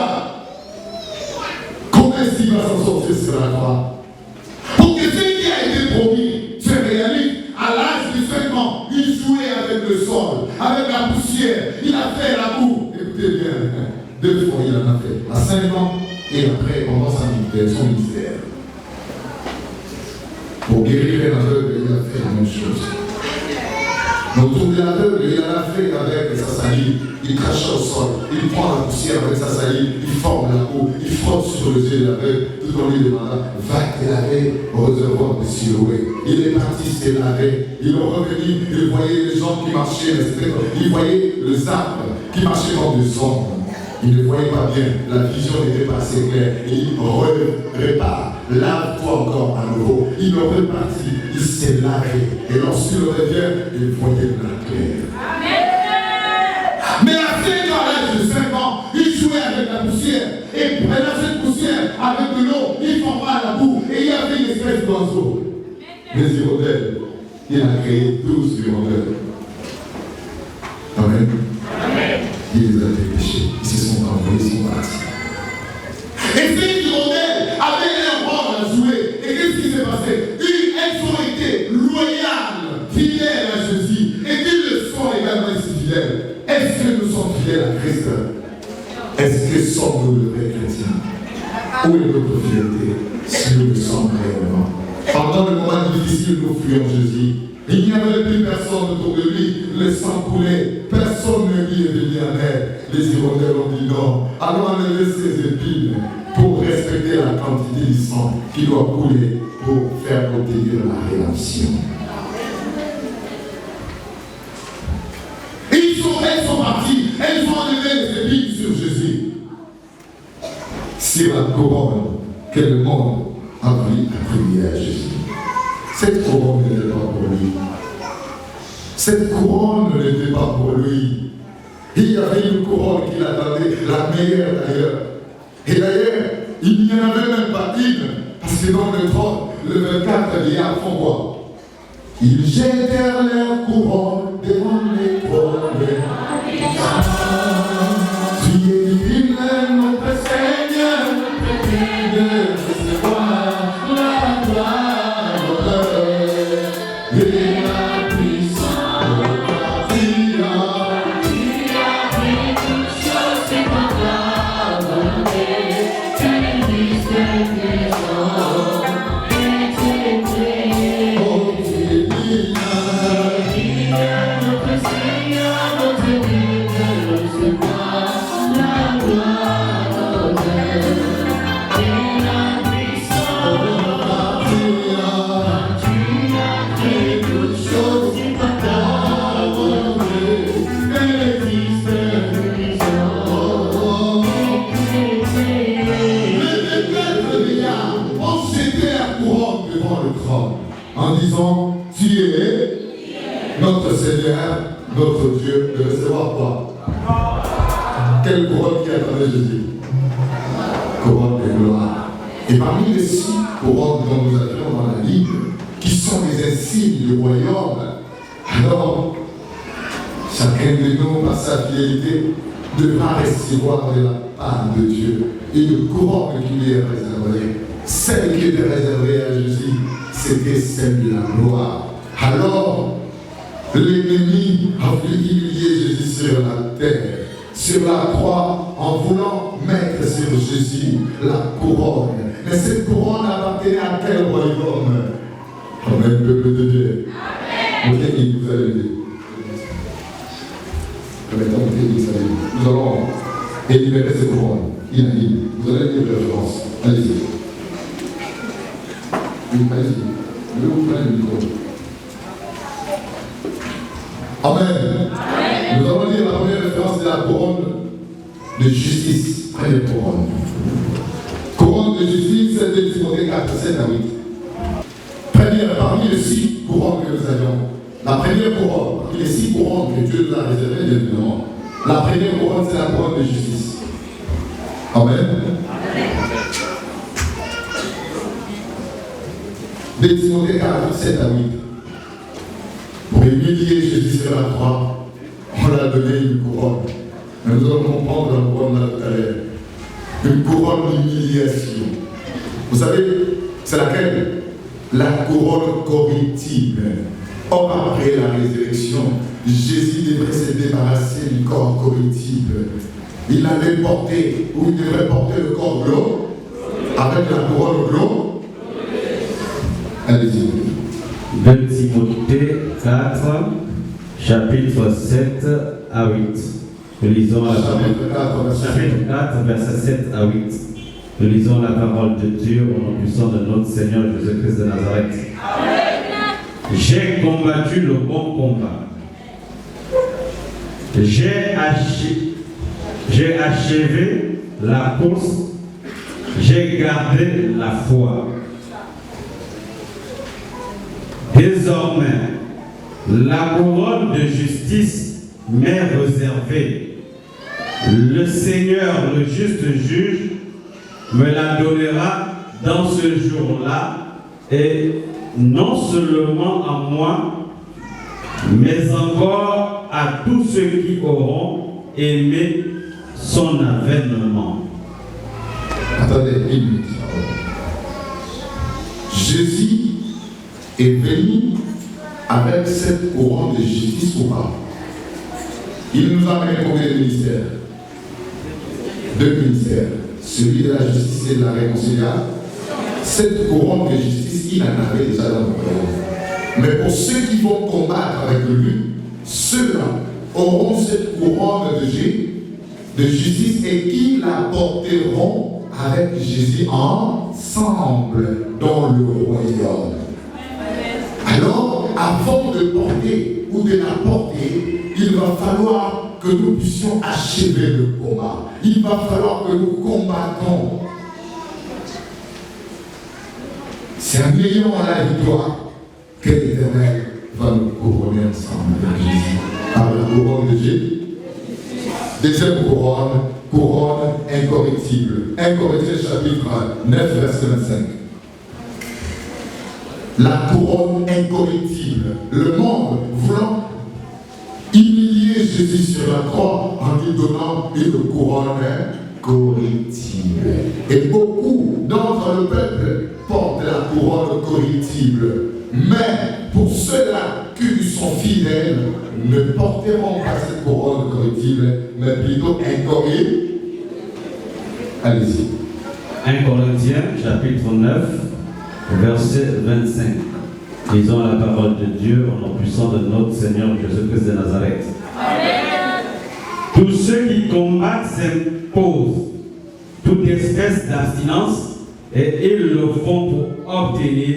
comment est-ce qu'il va s'en sortir sur la croix. Pour que ce qui a été promis se réalise. À l'âge de 5 ans, il jouait avec le sol, avec la poussière, il a fait la boue. il en a fait à 5 ans et après pendant son ministère. Pour guérir un aveugle, il a fait la même chose. Donc tout l'aveugle, il en a fait avec sa salive, il crache au sol, il prend la poussière avec sa salive, il forme la peau, il frotte sur les yeux de l'aveugle, tout en lui demandant, va te laver au réservoir de Siloé. Il est parti se laver, il est revenu, il voyait les gens qui marchaient, il voyait les arbres qui marchaient comme des ombres. Il ne voyait pas bien, la vision n'était pas assez claire. Et il répare, lave-toi encore à nouveau. Il est reparti, il s'est lavé. Et lorsqu'il revient, il voyait de la claire. Mais à 5 ans, à l'âge de 5 ans, il jouait avec la poussière. Et prenant cette poussière avec de l'eau, il forma la boue. Et il y avait une espèce d'oiseau. Les hirondelles. Il a créé 12 hirondelles. Amen. Il les a dépêchés. Ils se sont envoyés, ils sont partis. Et ces hirondelles avaient un rôle à jouer. Et qu'est-ce qui s'est passé? Elles ont été loyales, fidèles à Jésus. Et qu'ils le sont également ici fidèles. Est-ce que nous sommes fidèles à Christ? Est-ce que sommes-nous de vrais chrétiens? Où est notre fidélité si nous le sommes réellement? Pendant le moment difficile, nous fuyons Jésus. Il n'y avait plus personne autour de lui, le sang coulait, personne ne lui est venu en aide. Les hirondelles ont dit non, allons enlever ces épines pour respecter la quantité du sang qui doit couler pour faire obtenir la rédemption. Elles sont parties, elles ont enlevé les épines sur Jésus. C'est la couronne que le monde a voulu attribuer à Jésus. Cette couronne n'était pas pour lui. Cette couronne n'était pas pour lui. Il y avait une couronne qui l'attendait, la meilleure d'ailleurs. Et d'ailleurs, il n'y en avait même pas une, parce que dans le trône, le 24 vieillards font quoi? Ils jetèrent leur couronne devant les trônes. Tu es divine, notre Seigneur, de recevoir la gloire. En disant, tu es notre Seigneur, notre Dieu, de recevoir quoi? Quelle couronne qui attendait Jésus? Couronne de gloire. Et parmi les 6 couronnes dont nous avions dans la Bible, qui sont les insignes du royaume, alors chacun de nous, par sa fidélité, devra recevoir de la part de Dieu une couronne qui lui est réservée. Celle qui était réservée à Jésus, c'était celle de la gloire. Alors, l'ennemi a voulu humilier Jésus sur la terre, sur la croix, en voulant mettre sur Jésus la couronne. Mais cette couronne appartenait à quel royaume? Amen, peuple de Dieu. Amen. Vous allez le dire. Nous allons énumérer ces couronnes. Vous allez lire les références. Allez-y. Oui, allez-y. Je vais vous prendre le micro. Amen. Amen. Nous allons lire la première référence de la couronne de justice. Première couronne. Couronne de justice, c'est de Timothée 4, 7 à 8. Première, parmi les 6 couronnes que nous avions. La première couronne, parmi les 6 couronnes que Dieu nous a réservées, bien évidemment. La première couronne, c'est la couronne de justice. Amen. Amen. De Timothée 4, 7 à 8. Pour humilier Jésus sur la croix, on a donné une couronne. Mais nous allons comprendre la couronne là tout à l'heure. Une couronne d'humiliation. Vous savez, c'est laquelle? La couronne corruptible. Or, après la résurrection, Jésus devrait se débarrasser du corps corruptible il allait porter, ou il devrait porter le corps bleu, avec la couronne bleu. Allez-y. 2 Timothée 4, chapitre 7 à 8. Nous lisons la chapitre 4, verset 7 à 8. Nous lisons la parole de Dieu au nom puissant de notre Seigneur Jésus-Christ de Nazareth. Amen. J'ai combattu le bon combat. J'ai achevé la course. J'ai gardé la foi. Désormais, la couronne de justice m'est réservée. Le Seigneur, le juste juge, me la donnera dans ce jour-là, et non seulement à moi, mais encore à tous ceux qui auront aimé son avènement. Attendez, une minute. Jésus est venu avec cette couronne de justice ou pas? Il nous a amené combien de ministères? 2 ministères. Celui de la justice et de la réconciliation. Cette couronne de justice, il en avait déjà dans le royaume. Mais pour ceux qui vont combattre avec lui, ceux-là auront cette couronne de justice et qui la porteront avec Jésus ensemble dans le royaume. Alors, avant de porter ou de la porter, il va falloir que nous puissions achever le combat. Il va falloir que nous combattons. C'est en ayant la victoire que l'Éternel va nous couronner ensemble avec Jésus. Par la couronne de Jésus. Deuxième couronne, couronne incorruptible. 1 Corinthiens chapitre 9, verset 25. La couronne incorruptible. Le monde voulant humilier Jésus sur la croix en lui donnant une couronne corruptible. Et beaucoup d'entre le peuple portent la couronne corruptible. Mais pour ceux-là qui lui sont fidèles, ne porteront pas cette couronne corruptible, mais plutôt incorruptible. Allez-y. 1 Corinthiens chapitre 9, verset 25. Lisons la parole de Dieu au nom puissant de notre Seigneur Jésus-Christ de Nazareth. Amen. Tous ceux qui combattent s'imposent toute espèce d'abstinence et ils le font pour obtenir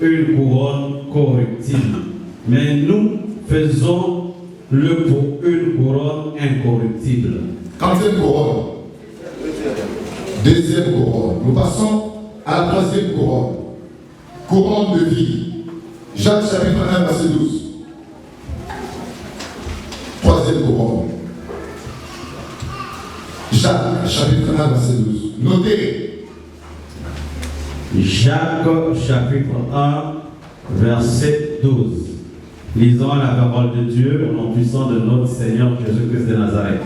une couronne corruptible. Mais nous faisons-le pour une couronne incorruptible. Quatrième couronne. Deuxième couronne. Nous passons à la troisième couronne. Couronne de vie. Jacques chapitre 1, verset 12. Troisième couronne. Jacques chapitre 1, verset 12. Notez. Jacques chapitre 1, verset 12. Lisons la parole de Dieu au nom puissant de notre Seigneur Jésus-Christ de Nazareth.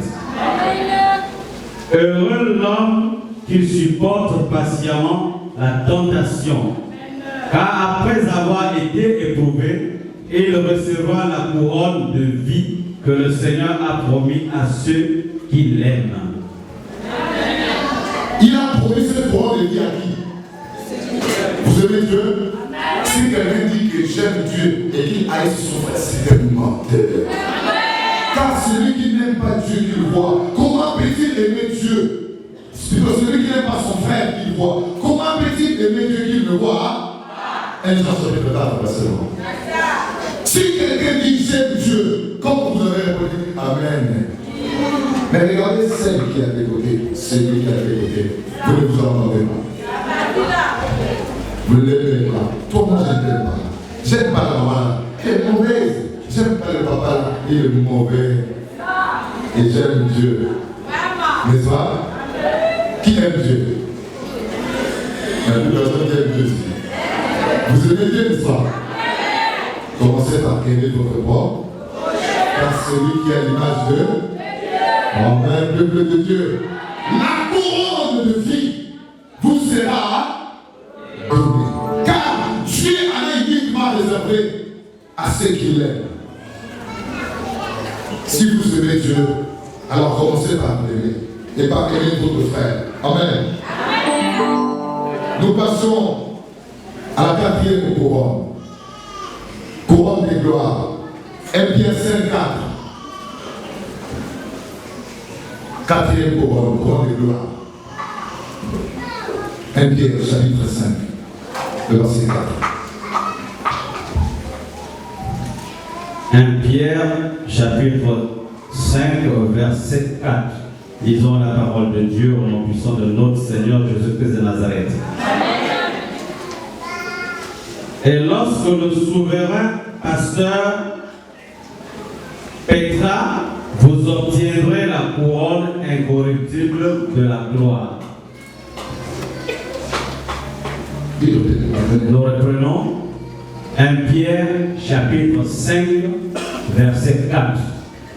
Heureux l'homme qui supporte patiemment la tentation, car après avoir été éprouvé, il recevra la couronne de vie que le Seigneur a promis à ceux qui l'aiment. Il a promis cette couronne de vie à qui? Vous aimez Dieu? Si quelqu'un dit que j'aime Dieu et qu'il haït son frère, c'est un menteur. Car celui qui n'aime pas Dieu qu'il voit, comment peut-il aimer Dieu? Celui qui n'aime pas son frère qu'il voit, comment peut-il aimer Dieu qu'il ne voit? Un Jean chapitre 4, verset 1. Si quelqu'un dit j'aime Dieu, comme vous avez répondu, Amen. Mais regardez celle qui est à tes côtés, celui qui est à tes côtés. Vous ne vous entendez pas. Vous ne l'aimez pas. Toi, moi, je ne t'aime pas. J'aime pas la maman. Elle est mauvaise. J'aime pas le papa. Il est mauvais. Et j'aime Dieu. N'est-ce pas? Qui aime Dieu? Il y a plus personne qui aime Dieu ici. Vous aimez Dieu, n'est-ce pas? Commencez par aimer votre propre. Car celui qui a l'image de Amen, peuple de Dieu. La couronne de vie vous sera donnée. Car Dieu en a uniquement réservé à ceux qui l'aiment. Si vous aimez Dieu, alors commencez par l'aimer. et par aimer votre frère. Amen. Nous passons à la 4e couronne. Couronne de gloire. 1 Pierre 5, 4. 4e couronne, couronne de gloire. 1 Pierre chapitre 5, le verset 4. 1 Pierre chapitre 5, verset 4. Lisons la parole de Dieu au nom puissant de notre Seigneur Jésus-Christ de Nazareth. Amen. Et lorsque le souverain pasteur Pétra, vous obtiendrez la couronne incorruptible de la gloire. Nous reprenons 1 Pierre chapitre 5, verset 4.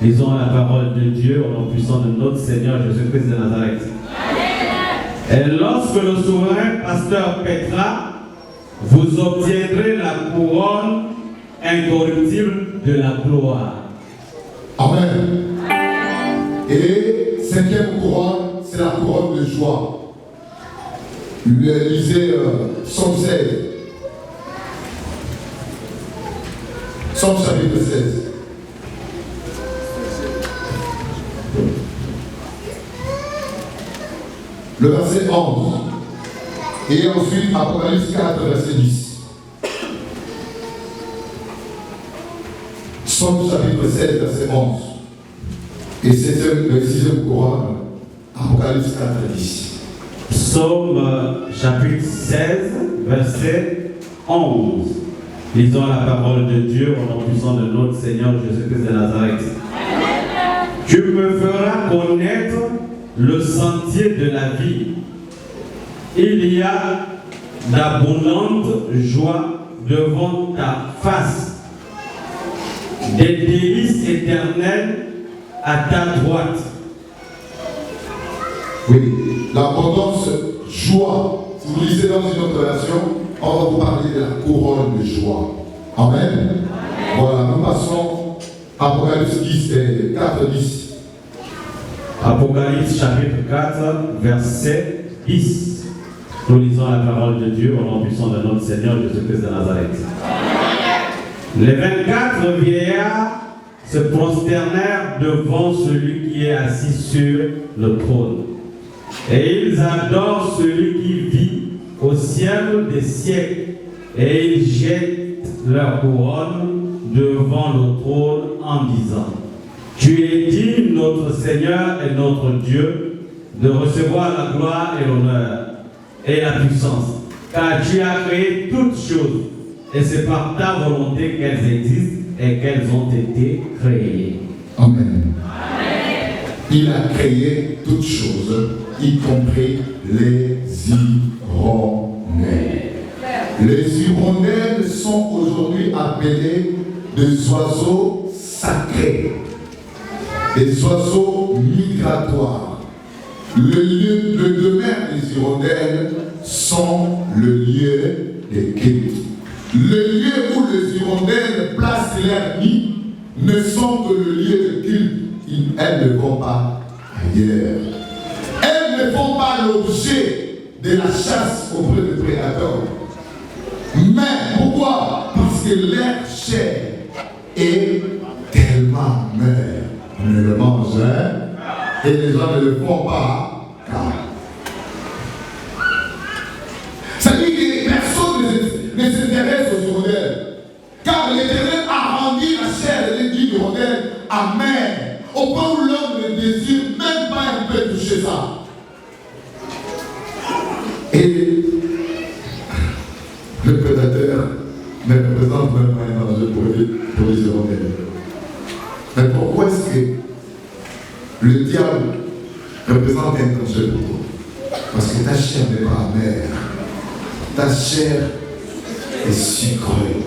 Lisons la parole de Dieu au nom puissant de notre Seigneur Jésus-Christ de Nazareth. Amen. Et lorsque le souverain pasteur Pétra, vous obtiendrez la couronne incorruptible de la gloire. Amen. Et 5e couronne, c'est la couronne de joie. Lisez Psaume 16. Psaume chapitre 16. Le verset 11. Et ensuite Apocalypse 4, verset 10. Psaume chapitre 16, verset 11. Et c'est le 6e couronne, Apocalypse 4, 10. Psaume chapitre 16, verset 11. Lisons la parole de Dieu au nom puissant de notre Seigneur Jésus-Christ de Nazareth. Amen. Tu me feras connaître le sentier de la vie. Il y a d'abondantes joies devant ta face, des délices éternelles à ta droite. Oui, l'abondance joie. Si vous lisez dans une autre version, on va vous parler de la couronne de joie. Amen. Amen. Voilà, nous passons à Apocalypse 4, 10. Apocalypse chapitre 4, verset 10. Nous lisons la parole de Dieu au nom puissant de notre Seigneur Jésus-Christ de Nazareth. Les 24 vieillards se prosternèrent devant celui qui est assis sur le trône. Et ils adorent celui qui vit au siècle des siècles. Et ils jettent leur couronne devant le trône en disant: Tu es digne, notre Seigneur et notre Dieu, de recevoir la gloire et l'honneur et la puissance, car tu as créé toutes choses, et c'est par ta volonté qu'elles existent et qu'elles ont été créées. Amen. Amen. Il a créé toutes choses, y compris les hirondelles. Les hirondelles sont aujourd'hui appelées des oiseaux sacrés, des oiseaux migratoires. Le lieu de demeure des hirondelles sont le lieu des cultes. Le lieu où les hirondelles placent leur nid ne sont que le lieu de culte. Elles ne vont pas ailleurs. Elles ne font pas l'objet de la chasse auprès des prédateurs. Mais pourquoi? Parce que leur chair est tellement mère. On ne le mange, hein? Et les gens ne le font pas, car. Ça dit que personne ne s'intéresse aux hirondelles. Car l'Éternel a rendu la chair de l'hirondelle amère, au point où l'homme ne désire même pas un peu toucher ça. Et le prédateur ne représente même pas un danger pour les hirondelles. Mais pourquoi est-ce que le diable représente un danger pour toi? Parce que ta chair n'est pas amère. Ta chair est sucrée.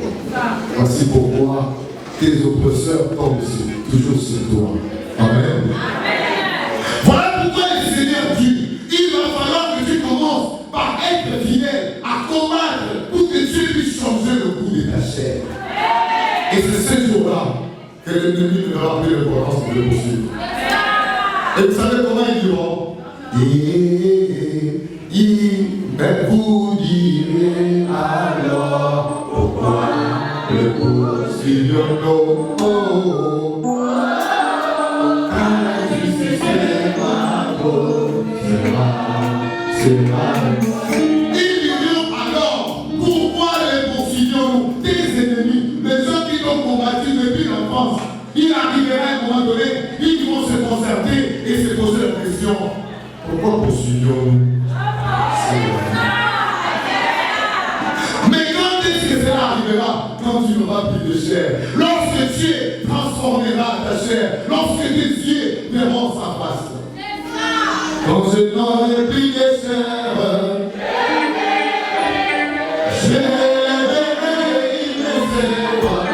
Voici pourquoi tes oppresseurs tombent toujours sur toi. Amen. Voilà pourquoi le Seigneur dit, il va falloir que tu commences par être fidèle, à combattre pour que Dieu puisse changer le goût de ta chair. Et c'est ce jour-là que l'ennemi ne va plus l'importance de le poursuivre. Et vous savez comment ils diront? Mais vous direz alors pourquoi le poursuivons-nous? Car la justice est ma faute, c'est ma. Ils diront alors pourquoi les poursuivons-nous? Des ennemis, les gens qui t'ont combattu depuis l'enfance. Il arrivera à un moment donné, ils vont se concerter et se poser la question: pourquoi poursuivions-nous? Mais quand est-ce que cela arrivera? Quand tu n'auras plus de chair. Lorsque Dieu transformera ta chair. Lorsque tes yeux verront sa face. Quand je n'aurai plus de chair, je verrai, il ne sait pas.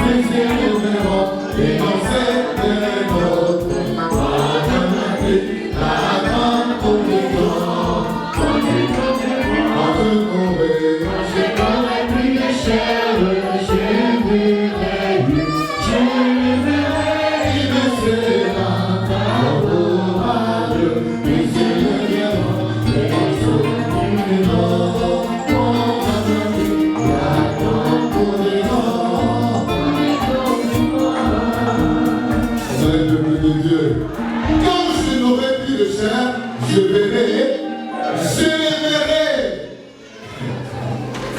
Mes yeux verront, et dans cette époque, je verrai,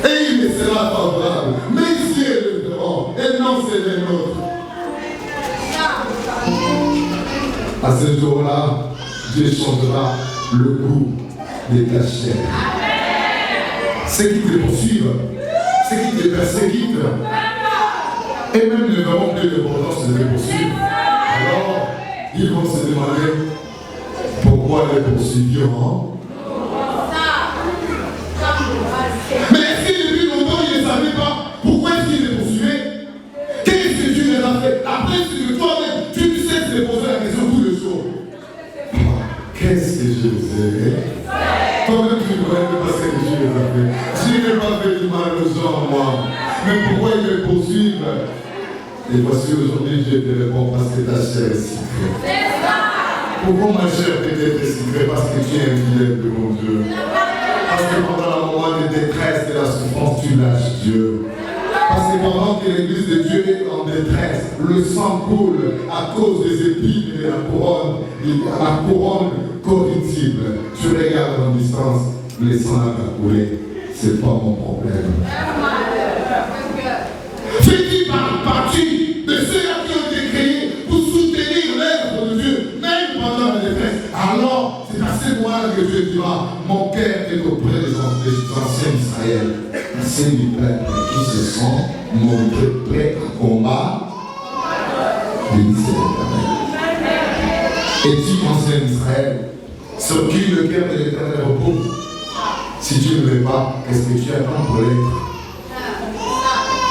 et il me sera favorable. Mes yeux le verront, et non c'est les nôtres. À ce jour-là, Dieu changera le goût de ta chair. Ceux qui te poursuivent, ceux qui te persécutent, et même ne verront plus l'importance de te poursuivre. Alors, ils vont se demander pourquoi les poursuivions. Mais est-ce que depuis longtemps ils ne savaient pas pourquoi est-ce qu'ils les poursuivaient? Qu'est-ce que Dieu les a fait? Après, c'est que toi-même, tu ne cesses de poser la question tous les jours. Qu'est-ce que je les ai? Toi-même, tu ne connais pas ce que Dieu les a fait. Dieu n'ai pas fait du mal aux gens, moi. Mais pourquoi ils les poursuivent? Et voici aujourd'hui, Dieu te répond parce que ta chair est si vraie. Pourquoi ma chair peut-être si vraie? Parce que tu es un fidèle de mon Dieu. Parce que pendant le moment de détresse, de la souffrance, tu lâches Dieu. Parce que pendant que l'église de Dieu est en détresse, le sang coule à cause des épines et de la couronne corruptible. Tu regardes en distance, le sang a coulé. C'est pas mon problème. Fais-tu partie de ceux-là qui ont été créés pour soutenir l'œuvre de Dieu, même pendant la détresse? Alors, c'est à ce moment-là que Dieu dira: mon cœur est auprès des anciens d'Israël, anciens du peuple qui se sont montrés prêts à combattre. Béni soit l'Éternel. Es-tu ancien d'Israël, sur qui le cœur de l'Éternel repose? Si tu ne veux pas, qu'est-ce que tu attends pour l'être?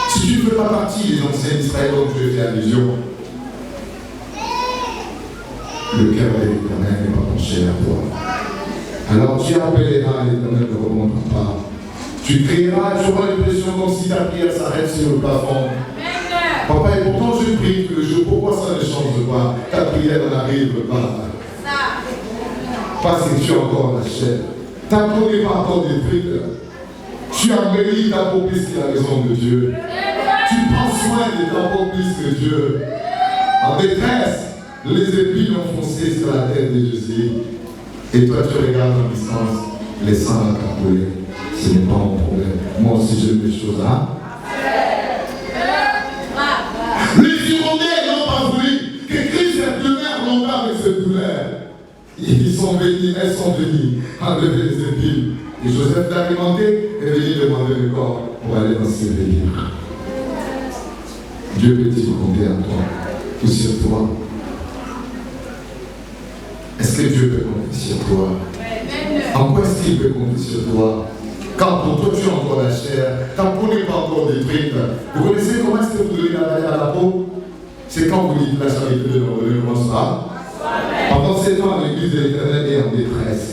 Si tu ne fais pas partie des anciens d'Israël dont je fais allusion, le cœur de l'Éternel n'est pas penché à toi. Alors tu appelleras l'Éternel ne répondra pas. Tu crieras, tu auras l'impression comme si ta prière s'arrête sur le plafond. Papa, et pourtant je prie tous les jours, pourquoi ça ne change pas? Ta prière n'arrive pas. Parce que tu as encore la chair. Ta peau n'est pas encore détruite. Tu embellis ta peau plus que la maison de Dieu. Tu prends soin de ta peau plus que Dieu. En détresse, les épines ont foncé sur la tête de Jésus. Et toi, tu regardes en distance, les sangs à coulé. Ce n'est pas mon problème. Moi aussi, j'ai des choses à. Les Irlandais n'ont pas voulu que Christ demeure longtemps avec cette douleur. Ils sont venus, elles sont venues enlever les épines. Et Joseph d'Arimathée est venu demander le corps pour aller dans ses veillées. Dieu peut-il compter à toi ou sur toi? Est-ce que Dieu peut compter sur toi? En quoi est-ce qu'il peut compter sur toi? Quand pour toi tu as encore la chair, ta peau n'est pas encore détruite. Vous connaissez comment est-ce que vous devez la à la peau? C'est quand vous dites la charité de l'homme, comment ça? Pendant ces temps, l'église de l'Éternel est en détresse.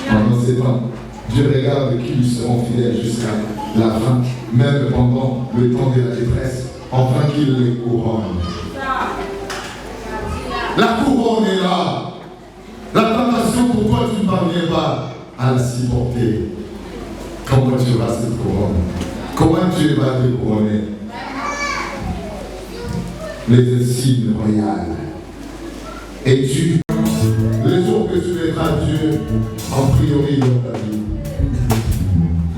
Pendant ces temps, Dieu regarde qui lui seront fidèles jusqu'à la fin, même pendant le temps de la détresse, afin qu'il les couronne. La couronne est là. situation pour toi, tu ne parviens pas à la supporter. Comment tu vas cette couronne? Comment tu vas te couronner? Les insignes royales. Et tu, le jour que tu mettras Dieu en priorité dans ta vie,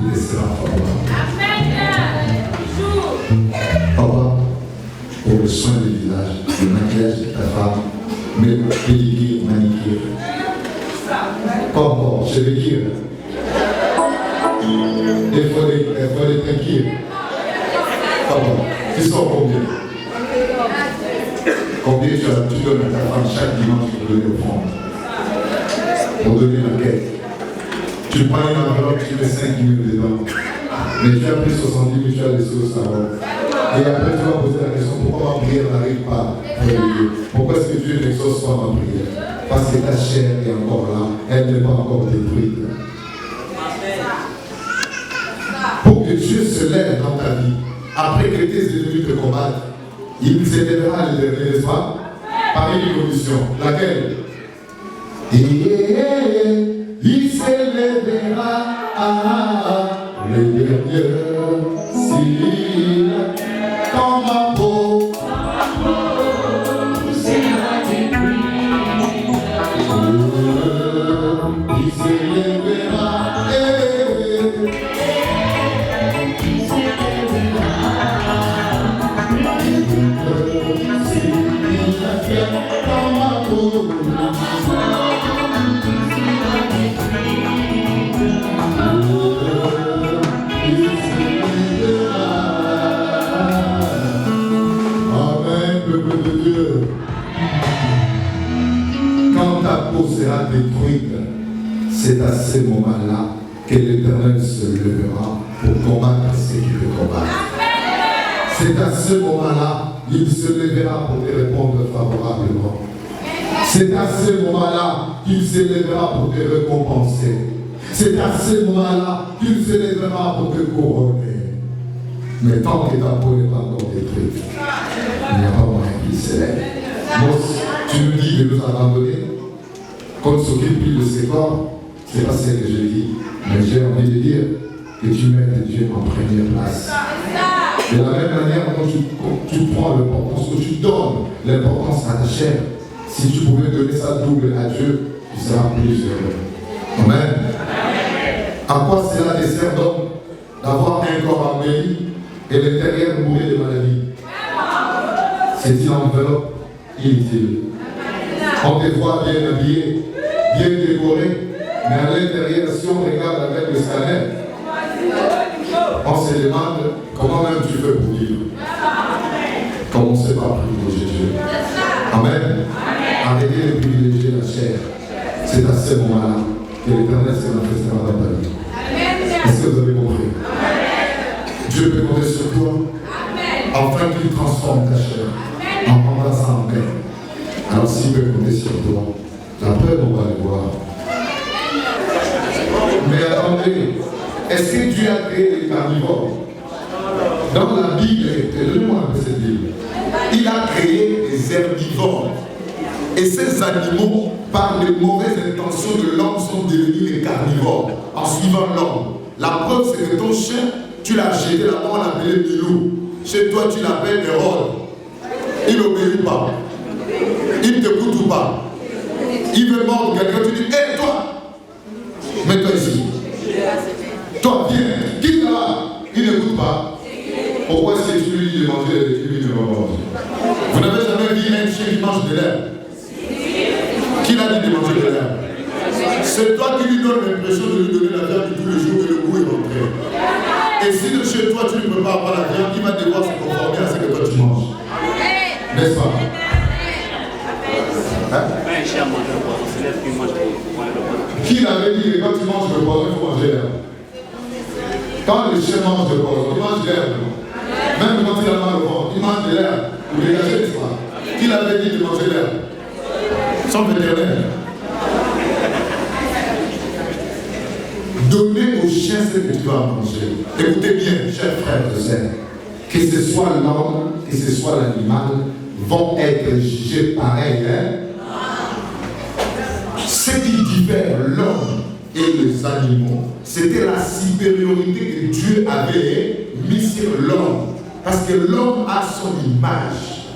il sera favorable. Papa, pour le soin du visage, le maquillage de ta femme, mais pédicure, manicure. Pas encore, je vais dire. Il faut les tranquilles. Papa, tu sors combien? Combien tu donnes à ta femme chaque dimanche pour donner au fond? Pour donner la quête. Tu prends une enveloppe, tu mets 5 000 dedans. Mais tu as pris 70 000, tu as laissé au salon. Et après, tu vas poser la question, pourquoi ma prière n'arrive pas pour Dieu? Pourquoi est-ce que Dieu n'exauce pas ma prière? Parce que ta chair est encore là, elle n'est pas encore détruite. Pour que Dieu se lève dans ta vie, après que tes ennemis te combattent, il s'élèvera le dernier, n'est-ce pas? Par une condition. Laquelle? Et il s'élèvera le dernier. S'il dans ma peau, sera détruit. Il s'élèvera. Quand ta peau sera détruite, c'est à ce moment-là que l'Éternel se lèvera pour combattre ceux qui te combattent. C'est à ce moment-là qu'il se lèvera pour te répondre favorablement. C'est à ce moment-là qu'il se lèvera pour te récompenser. C'est à ce moment-là qu'il se lèvera pour te couronner. Mais tant que ta peau n'est pas encore détruite, il n'y a pas moyen qu'il se lève. Mose, tu nous dis de nous abandonner, qu'on s'occupe plus de ses corps, c'est pas ce que je dis, mais j'ai envie de dire que tu mettes Dieu en première place. De la même manière dont tu prends l'importance, que tu donnes l'importance à ta chair, si tu pouvais donner ça double à Dieu, tu seras plus heureux. Amen. À quoi cela te sert donc d'avoir un corps embelli et l'intérieur bourré de maladies? C'est une enveloppe inutile. On te voit bien habillé, bien décoré, mais à l'intérieur, si on regarde avec le scanner, on se demande comment même tu fais pour vivre. Comme on ne sait pas privilégier Dieu. Amen. Arrêtez de privilégier la chair. C'est à ce moment-là que l'Éternel se manifestera dans ta vie. Est-ce que vous avez compris? Dieu peut compter sur toi afin qu'il transforme ta chair en remplaçant en paix. Alors s'il peut compter sur toi, après on va le voir. Mais attendez, est-ce que Dieu a créé les carnivores? Dans la Bible, donnez-moi un peu cette Bible. Il a créé des herbivores. Et ces animaux, par les mauvaises intentions de l'homme, sont devenus des carnivores en suivant l'homme. La preuve, c'est que ton chien, tu l'as jeté là-bas, on l'appelait Milou. Chez toi, tu l'appelles Hérode. Il n'obéit pas. Il ne t'écoute pas. Il veut mordre quelqu'un, tu dis, hé toi, mets-toi ici. Toi, viens, quitte là. Il n'écoute pas. Pourquoi est-ce que tu lui dis de manger et lui ne va manger? Vous n'avez jamais vu un chien qui mange de l'herbe? Qui l'a dit de manger de l'herbe? C'est toi qui lui donnes l'impression de lui donner la viande tous les jours et le goût est rentré. Et si de chez toi tu ne peux pas avoir la viande, il va devoir se conformer à ce que toi tu manges. N'est-ce pas? Hein? Qui l'avait dit que quand tu manges le poison, il faut manger l'herbe? Quand le chien mange le poison, il mange l'herbe. Même quand il a mal au ventre, il mange de l'herbe. Vous dégagez, n'est-ce pas? Qui l'avait dit de manger l'herbe? Son vétérinaire. Donnez au chien ce que tu vas manger. Écoutez bien, chers frères et sœurs, que ce soit l'homme, que ce soit l'animal, vont être jugés pareil. Hein? Ce qui vers l'homme et les animaux, c'était la supériorité que Dieu avait mise sur l'homme. Parce que l'homme a son image.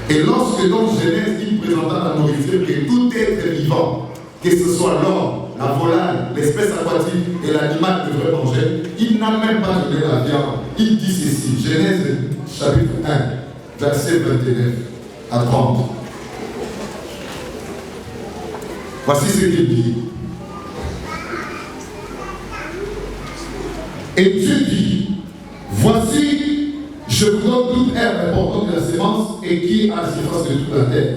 Et lorsque dans Genèse, il présenta la nourriture que tout être vivant, que ce soit l'homme, la volaille, l'espèce aquatique et l'animal devrait manger, il n'a même pas donné la viande. Il dit ceci, Genèse chapitre 1, verset 29 à 30. Voici ce qu'il dit. Et Dieu dit, voici, je vous donne toute herbe portant de la sémence et qui a la surface de toute la terre.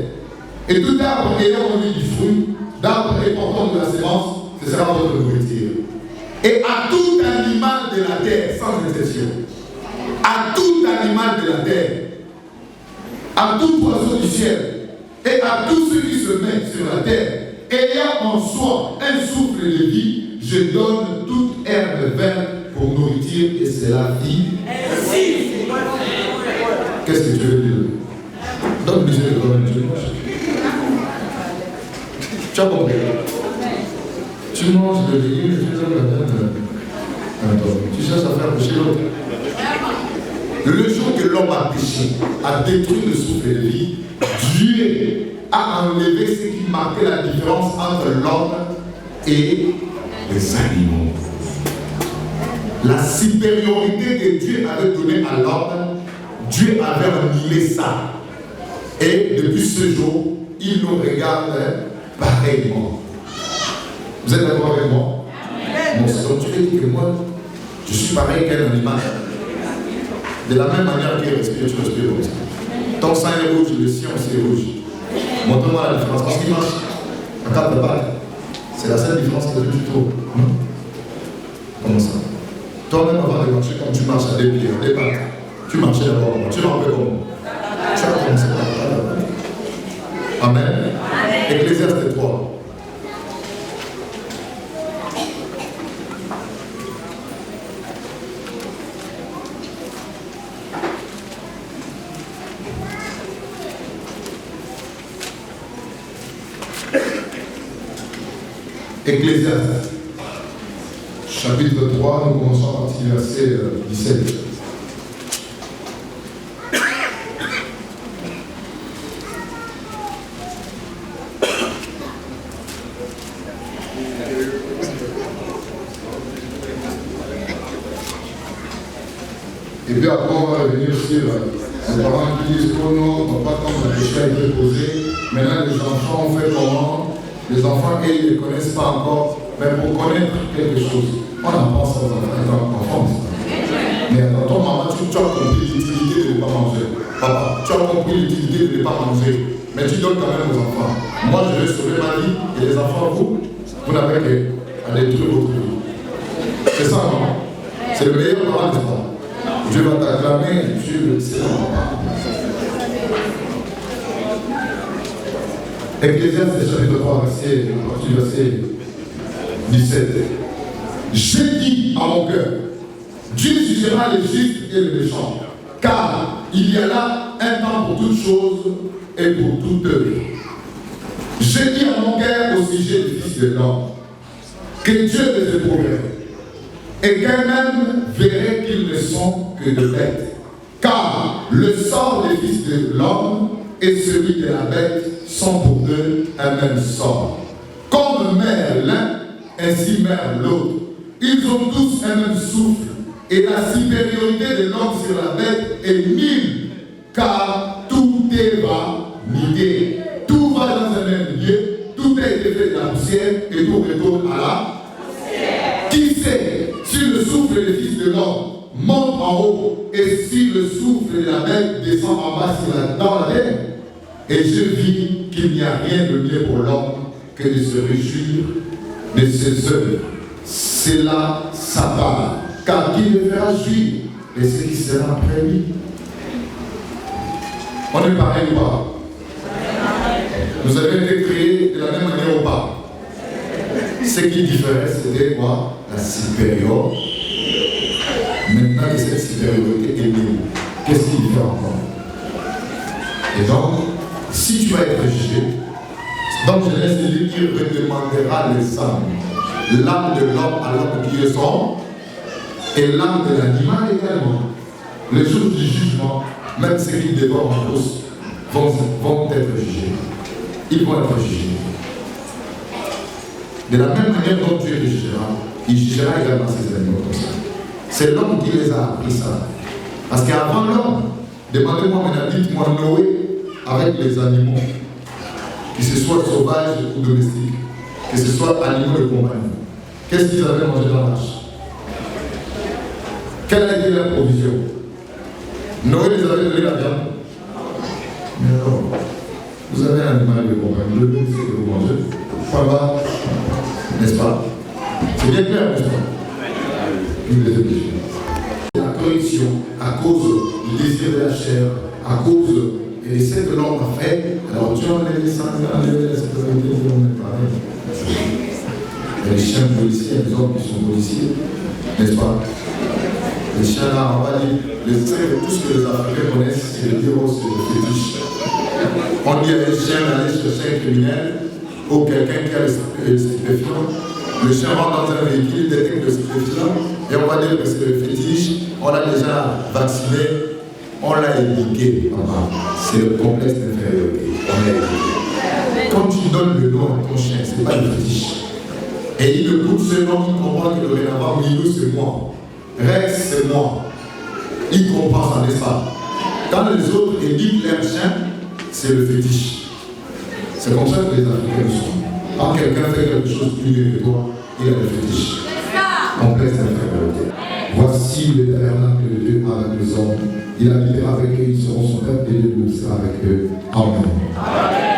Et tout arbre ayant produit du fruit, d'arbre et portant de la sémence, ce sera votre nourriture. Et à tout animal de la terre, sans exception, à tout animal de la terre, à tout poisson du ciel, et à tous ceux qui se mettent sur la terre, ayant en soi un souffle de vie, je donne toute herbe verte pour nourriture, et c'est la vie. Qu'est-ce que tu veux dire? Donne Dieu le domaine de Dieu. Tu as compris? Tu manges de légumes, tu donnes la donne. Tu cherches à faire pécher l'autre. Le jour que l'homme a péché, a détruit le souffle de vie, Dieu a enlevé ce qui marquait la différence entre l'homme et les animaux. La supériorité que Dieu avait donnée à l'homme, Dieu avait annulé ça. Et depuis ce jour, il nous regarde pareillement. Vous êtes d'accord avec moi? Bon, c'est donc tu veux dire que moi, je suis pareil qu'un animal. De la même manière qu'il respire, tu respires aussi. Ton sang est rouge, le sien aussi est rouge. Montre-moi la différence. Parce qu'il marche à 4 pattes. C'est la seule différence que tu trouves. Comment ça? Toi-même, avant de marcher, comme tu marches à 2 pieds, à 2 pattes, tu marchais d'abord comment? Tu marches comment? Tu as commencé par là. Amen. Ecclésiaste 3. Ecclésiaste, chapitre 3, nous commençons à partir du verset 17. Et puis après, on va revenir sur les parents qui disent oh non, papa, quand le péché a été posé, maintenant les enfants ont fait comment? Les enfants, ils ne connaissent pas encore, mais pour connaître quelque chose, on en pense aux enfants. Mais dans ton maman, tu as compris l'utilité de ne pas manger. Papa, tu as compris l'utilité de ne pas manger, mais tu donnes quand même aux enfants. Moi, je vais sauver ma vie, et les enfants, vous n'avez qu'à détruire votre vie. C'est ça, non? C'est le meilleur parent des enfants. Dieu va t'acclamer, Dieu le sait. Ecclésiaste chapitre 3, verset 17. J'ai dit à mon cœur, Dieu jugera les justes et les méchants, car il y a là un temps pour toutes choses et pour toute œuvre. J'ai dit à mon cœur au sujet du Fils de l'homme, que Dieu les éprouverait, et qu'eux-mêmes verraient qu'ils ne sont que de bêtes. Car le sort des fils de l'homme et celui de la bête sont pour eux un même sort. Comme meurt l'un, ainsi meurt l'autre. Ils ont tous un même souffle, et la supériorité de l'homme sur la bête est nulle, car tout est vanité. Tout va dans un même lieu, tout a été fait de la poussière, et tout retourne à la poussière. Qui sait si le souffle des fils de l'homme monte en haut, et si le souffle de la bête descend en bas dans la terre? Et je vis qu'il n'y a rien de mieux pour l'homme que de se réjouir de ses œuvres. C'est là sa part. Car qui le fera jouir et ce qui sera après lui? On est pareil ou pas? Nous avons été créés de la même manière ou pas? Ce qui différait, c'était quoi? La supérieure. Maintenant que cette supériorité est née, qu'est-ce qui diffère encore? Et donc, si tu vas être jugé, Donc Genèse dit qu'il redemandera les âmes. L'âme de l'homme à l'homme qui est son, et l'âme de l'animal également. Le jour du jugement, même ceux qui dévorent en cause vont être jugés. Ils vont être jugés. De la même manière dont Dieu les jugera, il jugera également ces animaux comme ça. C'est l'homme qui les a appris ça. Parce qu'avant l'homme, demandez-moi maintenant, dites-moi Noé avec les animaux, que ce soit sauvages ou domestiques, que ce soit animaux de compagnie. Qu'est-ce qu'ils avaient mangé dans l'arche? Quelle a été leur provision? Noé les avait donné la viande? Mais non. Vous avez un animal de compagnie, le mieux c'est que vous mangez. Point bas, n'est-ce pas? C'est bien clair, n'est-ce pas? La corruption, à cause du désir de la chair, à cause de ce que l'homme a fait, alors Dieu a enlevé ça, enlevé la sécurité, on est pareil. Il y a les chiens policiers, il y a des hommes qui sont policiers, n'est-ce pas? Les chiens là, on va dire, tout ce que les Africains connaissent, c'est le bureau, c'est le fétiche. On dit à les chiens d'aller chercher un criminel ou quelqu'un qui a le stupéfiant. Le chien rentre dans un véhicule, il détecte le stupéfiant et on va dire que c'est le fétiche. On l'a déjà vacciné, on l'a éduqué. C'est le complexe d'infériorité. On l'a éduqué. Quand tu donnes le nom à ton chien, ce n'est pas le fétiche. Et il écoute ce nom, il comprend que dorénavant, Milou c'est moi. Rex c'est moi. Il comprend ça, n'est-ce pas? Quand les autres éduquent leur chien, c'est le fétiche. C'est comme ça que les Africains sont. Quand quelqu'un fait quelque chose de plus mieux que toi, il a le fétiche. Complexe d'infériorité. Voici le tabernacle de Dieu avec les hommes. Il habitera avec eux, ils seront son peuple et Dieu sera avec eux. Amen. Amen.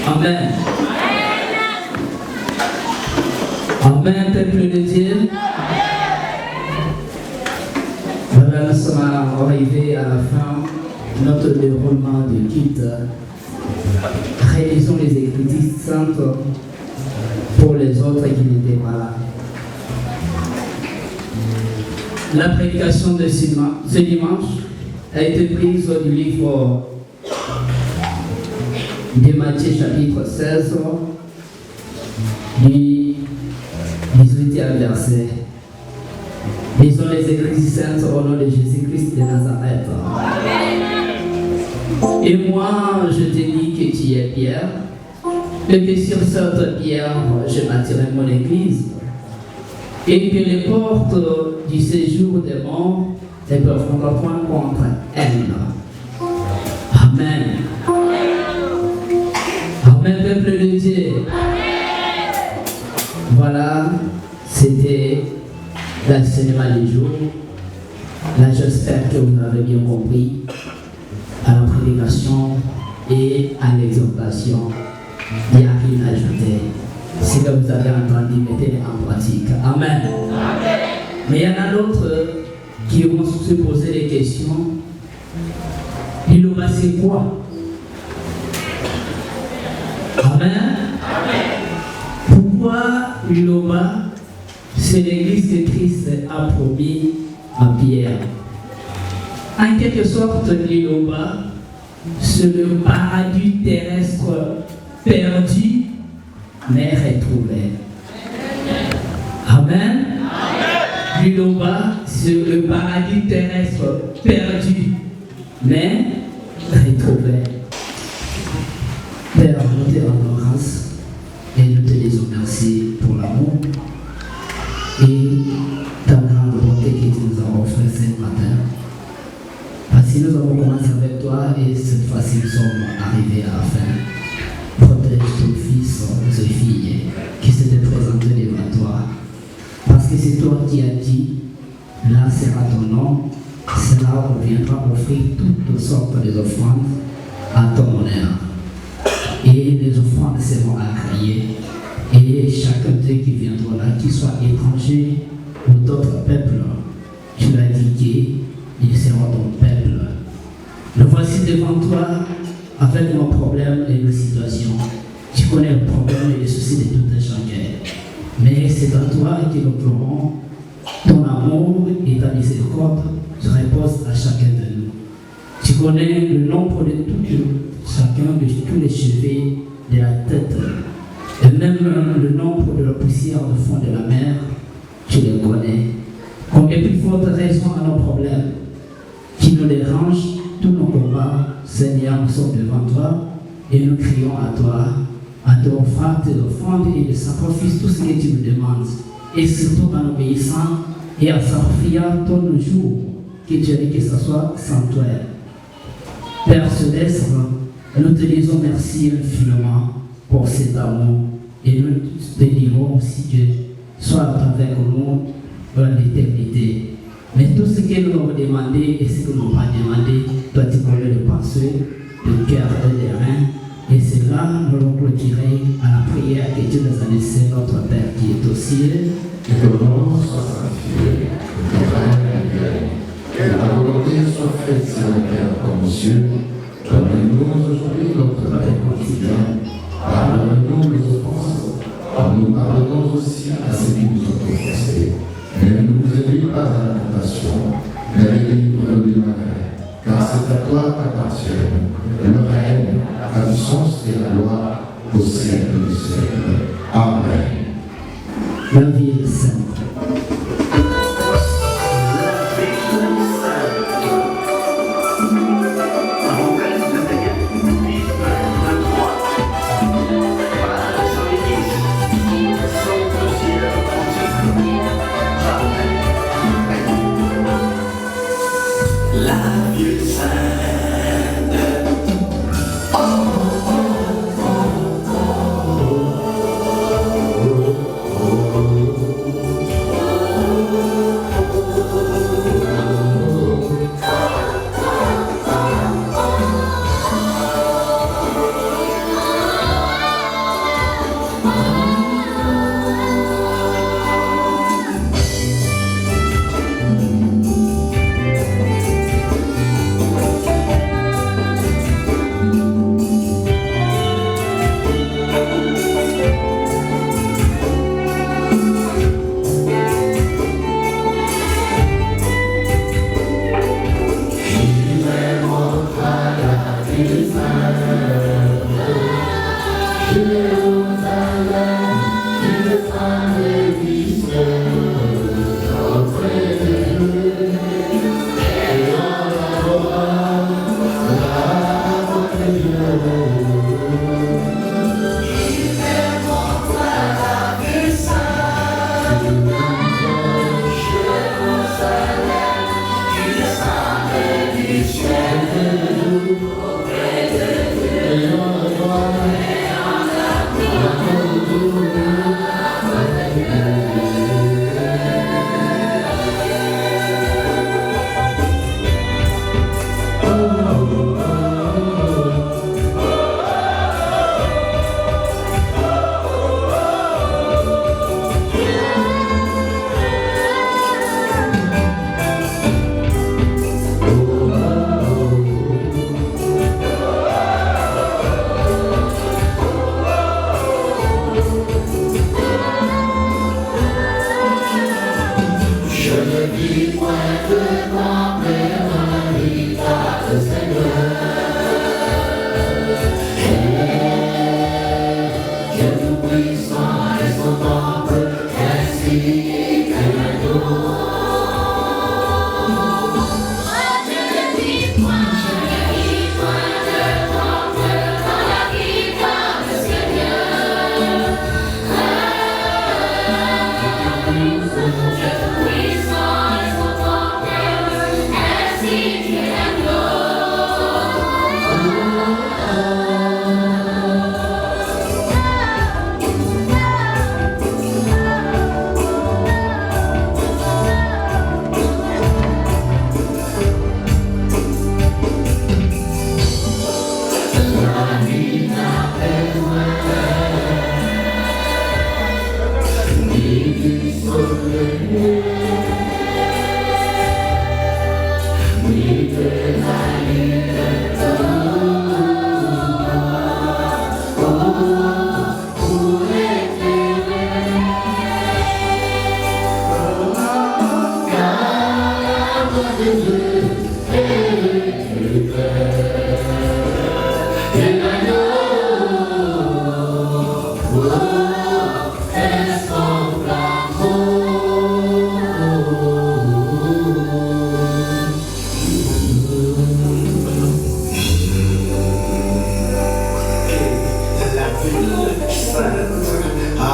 Amen. Amen, peuple de Dieu. Voilà, nous sommes arrivés à la fin de notre déroulement de culte. Réalisons les Écritures saintes pour les autres qui n'étaient pas là. La prédication de ce dimanche a été prise du livre de Matthieu chapitre 16, du 18e verset. Lisons les Écritures saintes au nom de Jésus-Christ de Nazareth. Et moi, je te dis que tu es Pierre, et que sur cette pierre, je bâtirai mon église, et que les portes du séjour des morts ne peuvent point contre elle. Amen. Amen, peuple de Dieu. Voilà, c'était l'enseignement du jour. Là, j'espère que vous avez bien compris à la prédication et à l'exhortation. Il n'y a rien à ajouter. Ce que vous avez entendu, mettez-le en pratique. Amen. Amen. Mais il y en a d'autres qui vont se poser des questions. L'Iloba, c'est quoi? Amen. Amen. Pourquoi l'Iloba, c'est l'église que Christ a promis à Pierre? En quelque sorte, l'Iloba, c'est le paradis terrestre perdu, mais retrouvé. Amen. L'Iloba, c'est le paradis terrestre perdu, mais retrouvé. Père, nous te rendons grâce et nous te disons merci pour l'amour et ta grande bonté que tu nous as offert ce matin. Parce que nous avons commencé avec toi et cette fois-ci nous sommes arrivés à la fin. Protège ton fils et fille qui s'étaient présentés devant toi. Parce que c'est toi qui as dit, là sera ton nom, c'est là où on viendra offrir toutes sortes d'offrandes à ton honneur. Et les offrandes seront agréées. Et chacun d'eux qui viendra là, qu'il soit étranger ou d'autres peuples, tu l'as dit qu'ils seront ton peuple. Nous voici devant toi avec nos problèmes et nos situations. Tu connais le problème et les soucis de tout un chacun. Mais c'est à toi que nous pleurons. Ton amour et ta miséricorde se reposent à chacun de nous. Tu connais le nombre de chacun de tous les cheveux de la tête. Et même le nombre de la poussière au fond de la mer, tu les connais. Comme de plus fortes raisons à nos problèmes qui nous dérangent, tous nos combats, Seigneur, nous sommes devant toi et nous crions à toi à te offrir tes offrandes et de sacrifices, tout ce que tu me demandes. Et surtout en obéissant et en sacrifiant ton jour, que tu as dit que ce soit sanctuaire. Père Céleste, nous te disons merci infiniment pour cet amour. Et nous te dirons aussi que sois avec nous dans l'éternité. Mais tout ce que nous avons demandé et ce que nous n'avons pas demandé, toi tu connais le passé, le cœur et les reins. Et c'est là nous allons clôturer à la prière que Dieu nous a laissé, notre Père qui est au ciel. Que ton nom soit sanctifié, que ton règne vienne, que ta volonté soit faite sur la terre comme au ciel. Donne-nous aujourd'hui notre pain quotidien. Pardonne-nous nos offenses, comme nous pardonnons aussi à ceux qui nous ont offensés. Mais ne nous induis pas à la tentation, mais délivre-nous du mal. Car c'est à toi qu'appartiennent le règne, la puissance et la gloire au siècle du siècle. Amen. La vie est sainte. La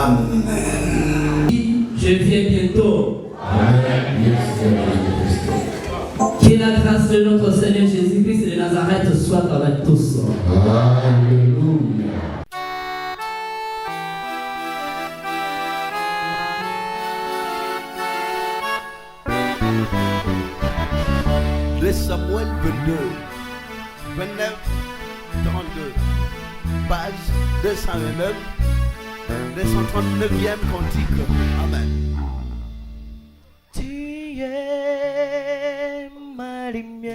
Amen. Je viens bientôt. Amen. Que la grâce de notre Seigneur Jésus-Christ de Nazareth soit avec tous. Alléluia. De Samuel 22, 29, 32, page 229, 239e cantique. Amen. Tu es ma lumière,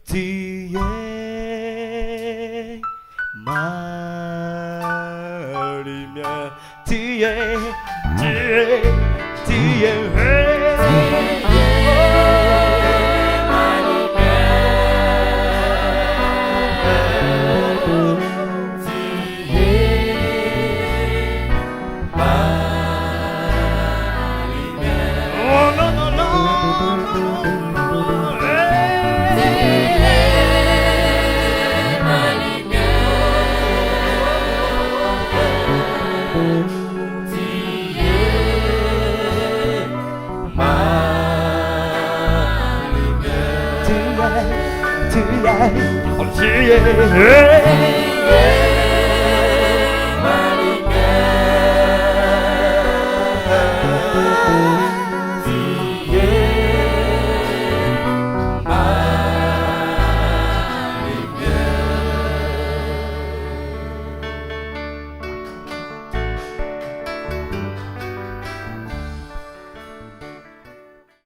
tu es ma lumière, tu es tu es